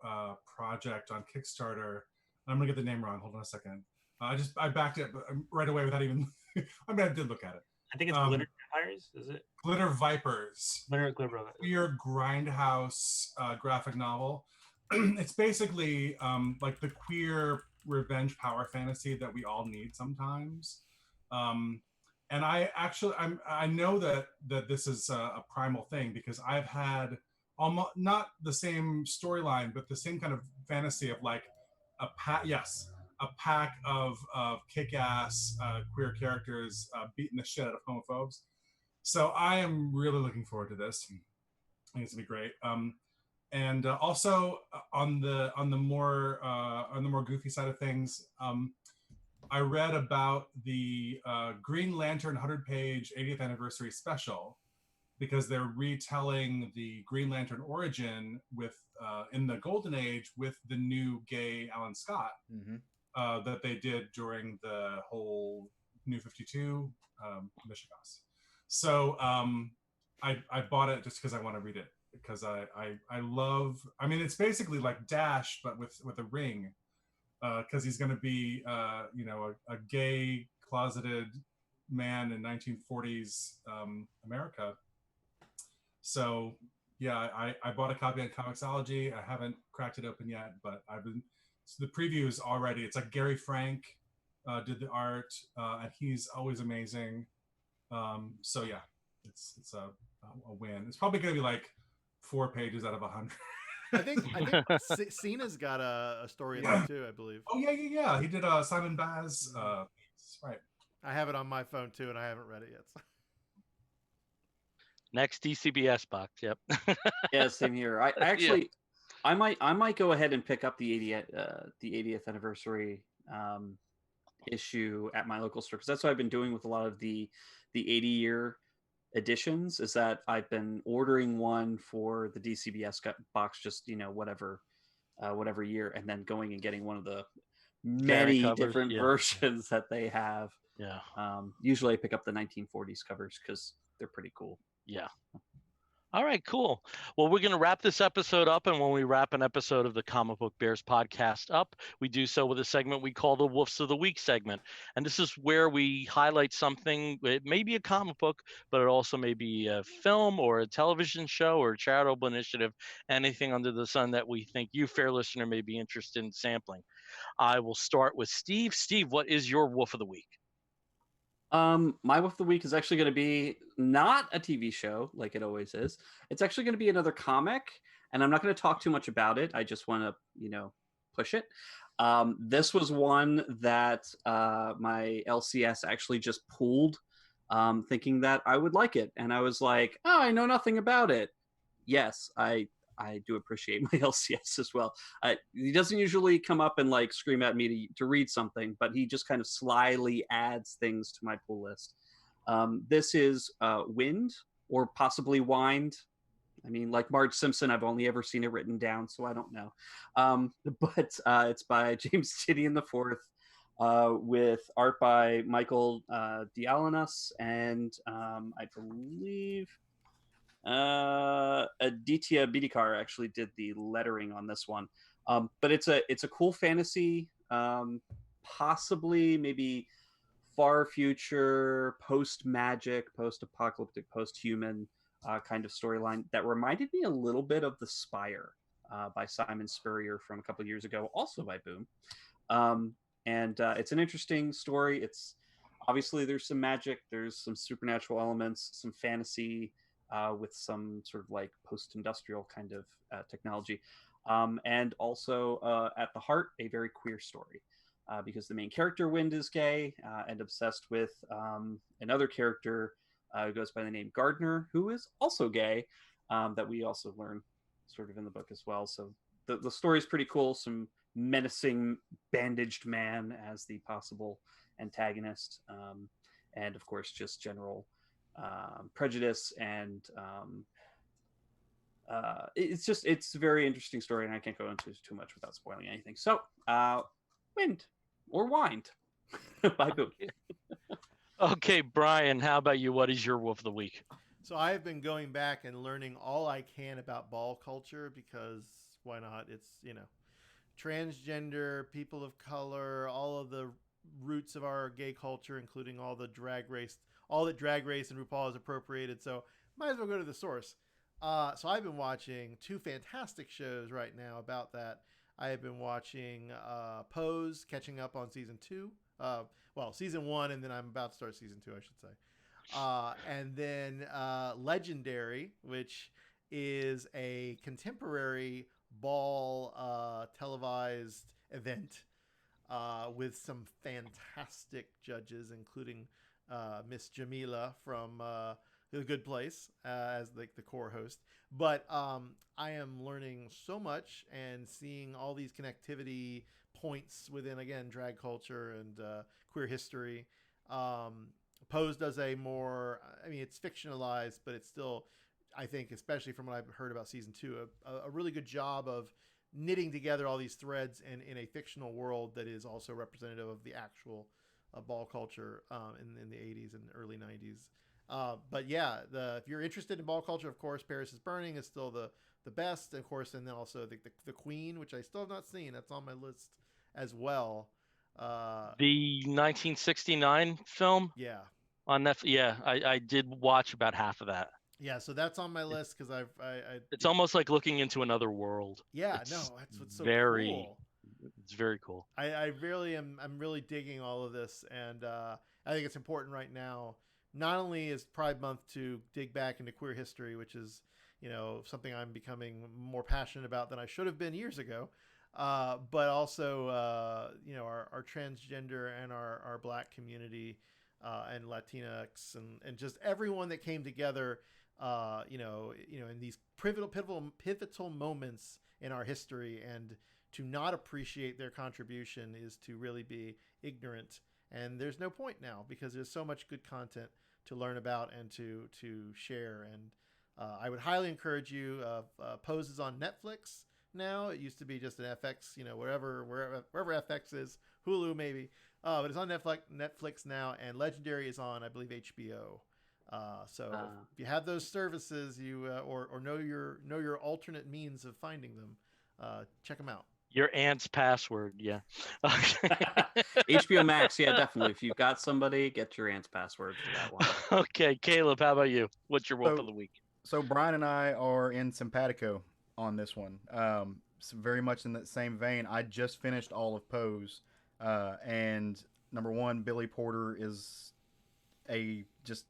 project on Kickstarter. I'm gonna get the name wrong. Hold on a second. I backed it right away without even. I mean, I did look at it. I think it's Glitter Vampires. Is it Glitter Vipers? Glitter Queer grindhouse graphic novel. It's basically like the queer revenge power fantasy that we all need sometimes. And I know that this is a primal thing because I've had almost not the same storyline, but the same kind of fantasy of like a pack of kick-ass queer characters beating the shit out of homophobes. So I am really looking forward to this. I think it's gonna be great. And also on the more goofy side of things, I read about the Green Lantern 100-page 80th anniversary special because they're retelling the Green Lantern origin with in the Golden Age with the new gay Alan Scott that they did during the whole New 52 Michigas. So I bought it just because I want to read it because I love. I mean, it's basically like Dash but with a ring. Because he's going to be, a gay closeted man in 1940s America. So yeah, I bought a copy on Comixology. I haven't cracked it open yet, but so the previews already. It's like Gary Frank did the art, and he's always amazing. So yeah, it's a win. It's probably going to be like 4 pages out of 100. I think Cena's got a story in there too, I believe. Oh yeah. He did Simon Baz. Right. I have it on my phone too, and I haven't read it yet. So. Next DCBS box. Yep. Yeah, same here. I actually, I might go ahead and pick up the 80th anniversary issue at my local store because that's what I've been doing with a lot of the 80-year editions. Is that I've been ordering one for the DCBS box, just whatever year, and then going and getting one of the many different versions that they have. Yeah. Usually I pick up the 1940s covers because they're pretty cool. Yeah. All right, cool. Well, we're going to wrap this episode up. And when we wrap an episode of the Comic Book Bears podcast up, we do so with a segment we call the Woofs of the Week segment. And this is where we highlight something. It may be a comic book, but it also may be a film or a television show or a charitable initiative, anything under the sun that we think you, fair listener, may be interested in sampling. I will start with Steve. Steve, what is your Woof of the Week? My Woof of the Week is actually going to be not a TV show like it always is. It's actually going to be another comic, and I'm not going to talk too much about it. I just want to, push it. This was one that my LCS actually just pulled, thinking that I would like it, and I was like, oh, I know nothing about it. Yes, I do appreciate my LCS as well. He doesn't usually come up and like scream at me to read something, but he just kind of slyly adds things to my pull list. This is Wind, or possibly Wind. I mean, like Marge Simpson, I've only ever seen it written down, so I don't know. But it's by James Tinian IV, with art by Michael Dialanos, and I believe Aditya Bidikar actually did the lettering on this one. But it's a cool fantasy, possibly maybe far future, post magic, post apocalyptic, post human kind of storyline that reminded me a little bit of The Spire by Simon Spurrier from a couple of years ago, also by Boom. Um, and it's an interesting story. It's obviously there's some magic, there's some supernatural elements, some fantasy with some sort of like post-industrial kind of technology, and also at the heart a very queer story. Because the main character, Wind, is gay and obsessed with another character who goes by the name Gardner, who is also gay, that we also learn sort of in the book as well. So the story is pretty cool. Some menacing bandaged man as the possible antagonist, and of course just general prejudice and it's a very interesting story, and I can't go into too much without spoiling anything. So Wind or Wind by Boom. Okay, Brian, how about you? What is your wolf of the week? So I've been going back and learning all I can about ball culture because why not? It's, transgender, people of color, all of the roots of our gay culture, including all the drag race, all that drag race and RuPaul has appropriated. So might as well go to the source. So I've been watching two fantastic shows right now about that. I have been watching Pose, catching up on season two. Season one, and then I'm about to start season two, I should say. And then Legendary, which is a contemporary ball televised event with some fantastic judges, including Miss Jamila from The Good Place as the core host. But I am learning so much and seeing all these connectivity points within, again, drag culture and queer history. Pose does a more, it's fictionalized, but it's still, I think, especially from what I've heard about season two, a really good job of knitting together all these threads in a fictional world that is also representative of the actual ball culture in the 80s and early 90s. But yeah, if you're interested in ball culture, of course, Paris is Burning is still the best, of course, and then also the Queen, which I still have not seen. That's on my list as well. The 1969 film Yeah. on Netflix. Yeah, I did watch about half of that. Yeah, so that's on my list because It's almost like looking into another world. Yeah, It's no, that's what's so very, cool. It's very cool. I really am. I'm really digging all of this, and I think it's important right now. Not only is Pride Month to dig back into queer history, which is something I'm becoming more passionate about than I should have been years ago, but also our transgender and our Black community and Latinx and just everyone that came together, in these pivotal moments in our history, and to not appreciate their contribution is to really be ignorant. And there's no point now because there's so much good content to learn about and to share. And I would highly encourage you. Pose is on Netflix now. It used to be just an FX, wherever FX is, Hulu maybe, but it's on Netflix now. And Legendary is on, I believe, HBO. So if you have those services, you or know your alternate means of finding them, check them out. Your aunt's password, yeah. HBO Max, yeah, definitely. If you've got somebody, get your aunt's password for that one. Okay, Caleb, how about you? What's your wolf of the week? So Brian and I are in simpatico on this one. Very much in that same vein. I just finished all of Pose, and number one, Billy Porter is there's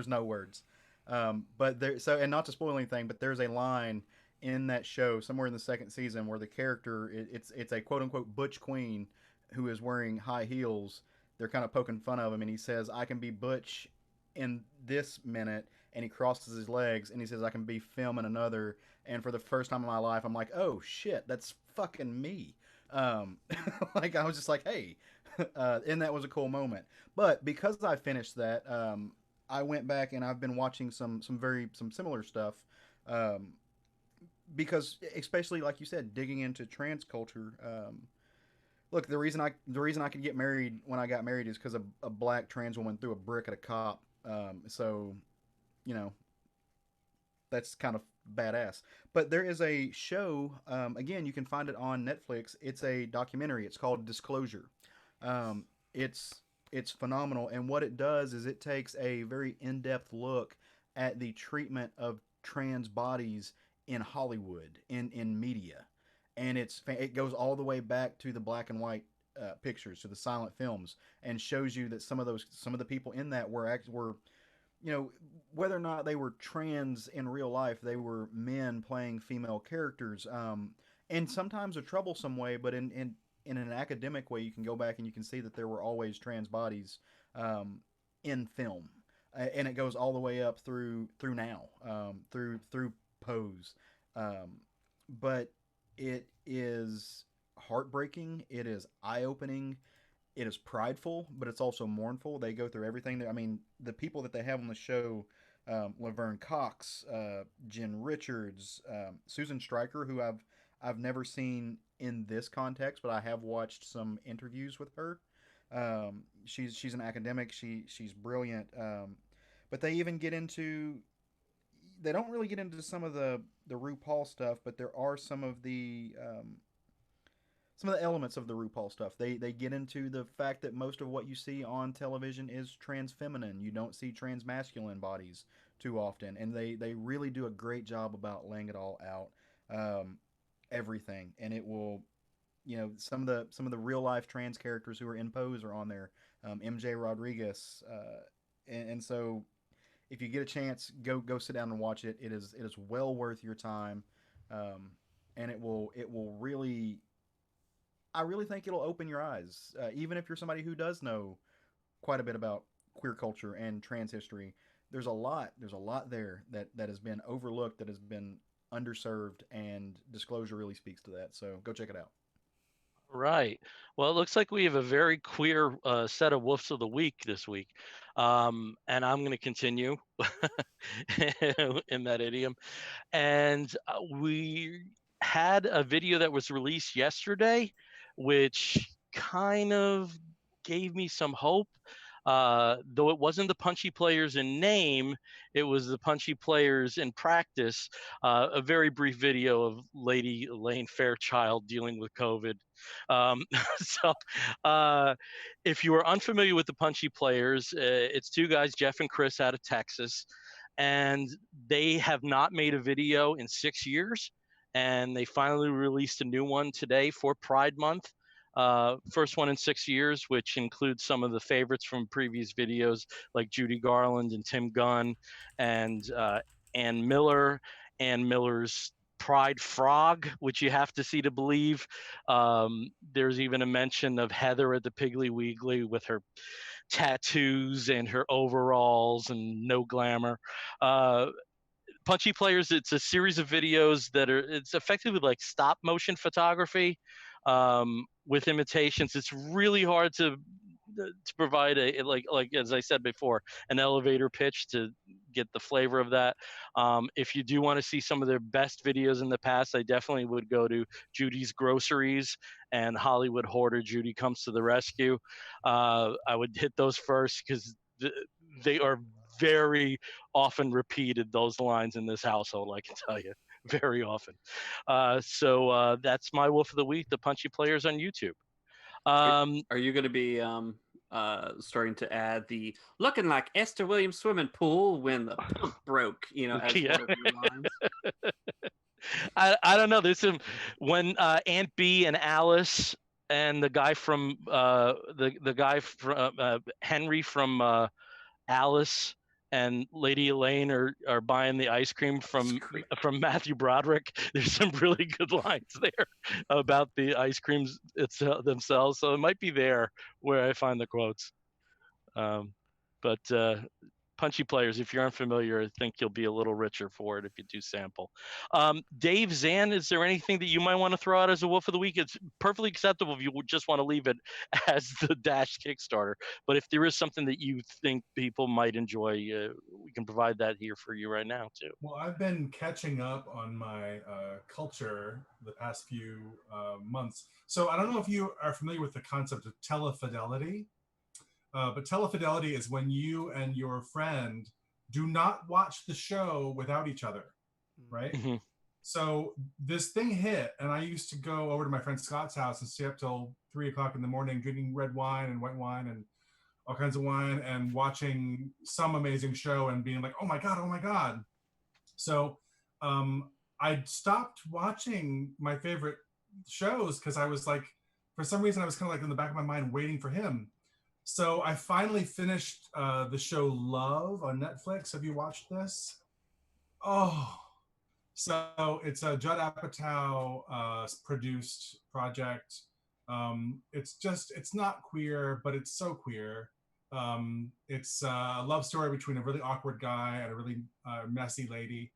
no words. But and not to spoil anything, but there's a line in that show somewhere in the second season where the character, it's a quote unquote butch queen who is wearing high heels. They're kind of poking fun of him, and he says, "I can be butch in this minute," and he crosses his legs and he says, "I can be femme in another." And for the first time in my life, I'm like, oh shit, that's fucking me. Like I was just like, hey, and that was a cool moment. But because I finished that, I went back and I've been watching some similar stuff. Because especially like you said, digging into trans culture. Look, the reason I could get married when I got married is because a black trans woman threw a brick at a cop. So, that's kind of badass. But there is a show. Again, you can find it on Netflix. It's a documentary. It's called Disclosure. It's it's phenomenal. And what it does is it takes a very in-depth look at the treatment of trans bodies in Hollywood, in media, and it goes all the way back to the black and white pictures, to the silent films, and shows you that some of the people in that were you know, whether or not they were trans in real life, they were men playing female characters, and sometimes a troublesome way, but in an academic way, you can go back and you can see that there were always trans bodies in film, and it goes all the way up through now, through Pose, but it is heartbreaking. It is eye opening. It is prideful, but it's also mournful. They go through everything. I mean, the people that they have on the show, Laverne Cox, Jen Richards, Susan Stryker, who I've never seen in this context, but I have watched some interviews with her. She's an academic. She's brilliant. But they even get into, they don't really get into some of the RuPaul stuff, but there are some of the elements of the RuPaul stuff. They get into the fact that most of what you see on television is trans feminine. You don't see trans masculine bodies too often, and they really do a great job about laying it all out, everything. And it will, some of the real life trans characters who are in Pose are on there. MJ Rodriguez, and so if you get a chance, go sit down and watch it. It is well worth your time, and it will really, I really think it'll open your eyes, even if you're somebody who does know quite a bit about queer culture and trans history. There's a lot there that has been overlooked, that has been underserved, and disclosure really speaks to that. So go check it out. Right. Well, it looks like we have a very queer set of woofs of the week this week. And I'm going to continue in that idiom. And we had a video that was released yesterday, which kind of gave me some hope. Though it wasn't the punchy players in name, it was the punchy players in practice. A very brief video of Lady Elaine Fairchild dealing with COVID. Um, so, if you are unfamiliar with the punchy players, it's two guys, Jeff and Chris, out of Texas, and they have not made a video in 6 years. And they finally released a new one today for Pride Month. First one in 6 years, which includes some of the favorites from previous videos like Judy Garland and Tim Gunn and Ann Miller, Ann Miller's Pride Frog, which you have to see to believe. There's even a mention of Heather at the Piggly Wiggly with her tattoos and her overalls and no glamour. Punchy Players, it's a series of videos it's effectively like stop motion photography with imitations. It's really hard to provide like as I said before, an elevator pitch to get the flavor of that. If you do want to see some of their best videos in the past, I definitely would go to Judy's Groceries and Hollywood Hoarder Judy Comes to the Rescue. I would hit those first because they are very often repeated, those lines in this household, I can tell you, very often. So that's my wolf of the week, the punchy players on YouTube. Are you going to be starting to add the looking like Esther Williams swimming pool when the pump broke, as Yeah. one of your lines? I don't know. There's some when Aunt B and Alice and the guy from the guy from Henry from Alice and Lady Elaine are buying the ice cream from Matthew Broderick. There's some really good lines there about the ice creams themselves. So it might be there where I find the quotes. But punchy players, if you're unfamiliar, I think you'll be a little richer for it if you do sample. Dave, Zan, is there anything that you might want to throw out as a wolf of the week? It's perfectly acceptable if you would just want to leave it as the Dash Kickstarter. But if there is something that you think people might enjoy, we can provide that here for you right now too. Well, I've been catching up on my culture the past few months. So I don't know if you are familiar with the concept of telefidelity. But telefidelity is when you and your friend do not watch the show without each other, right? Mm-hmm. So this thing hit, and I used to go over to my friend Scott's house and stay up till 3 o'clock in the morning drinking red wine and white wine and all kinds of wine, and watching some amazing show and being like, oh my god. So I stopped watching my favorite shows because I was like, for some reason, I was kind of like in the back of my mind waiting for him. So I finally finished the show Love on Netflix. Have you watched this? Oh, so it's a Judd Apatow produced project. It's not queer, but it's so queer. It's a love story between a really awkward guy and a really messy lady.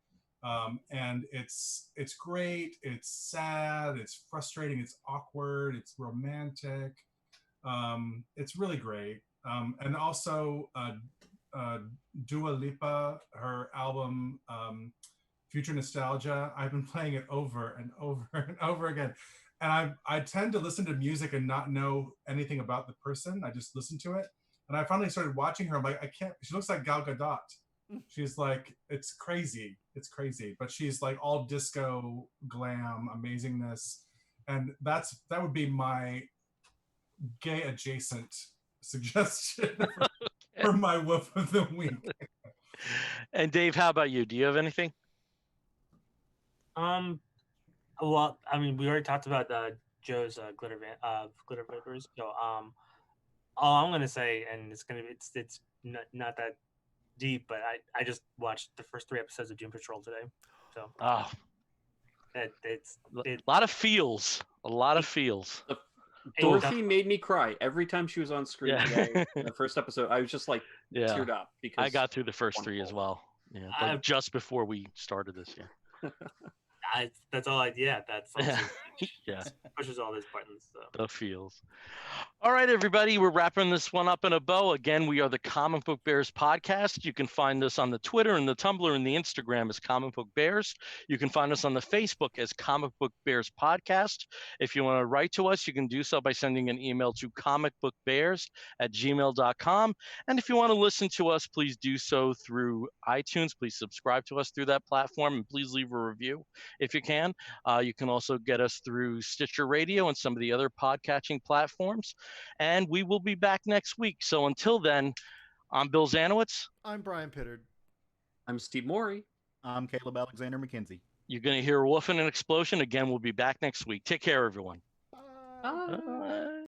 And it's great. It's sad. It's frustrating. It's awkward. It's romantic. It's really great. And also Dua Lipa, her album Future Nostalgia. I've been playing it over and over and over again. And I tend to listen to music and not know anything about the person. I just listen to it. And I finally started watching her. I'm like, I can't, she looks like Gal Gadot. She's like, it's crazy. It's crazy. But she's like all disco, glam, amazingness. And that would be my gay adjacent suggestion for my woof of the week. And Dave, how about you? Do you have anything? Well, I mean, we already talked about Joe's glitter vapors. So all I'm gonna say, and it's not that deep, but I just watched the first 3 episodes of Doom Patrol today. So it's a lot of feels. A lot of feels. Dorothy made me cry every time she was on screen Yeah. today. The first episode, I was just like teared up because I got through the first 3 as well. Yeah, like just before we started this. Yeah. That's all I. Yeah, that's also yeah. pushes all those buttons. So. The feels. All right, everybody, we're wrapping this one up in a bow. Again, we are the Comic Book Bears podcast. You can find us on the Twitter and the Tumblr and the Instagram as Comic Book Bears. You can find us on the Facebook as Comic Book Bears Podcast. If you want to write to us, you can do so by sending an email to comicbookbears@gmail.com. And if you want to listen to us, please do so through iTunes. Please subscribe to us through that platform, and please leave a review if you can. You can also get us through Stitcher Radio and some of the other podcatching platforms. And we will be back next week. So until then, I'm Bill Zanowitz. I'm Brian Pittard. I'm Steve Morey. I'm Caleb Alexander McKenzie. You're going to hear a woof and an explosion. Again, we'll be back next week. Take care, everyone. Bye. Bye.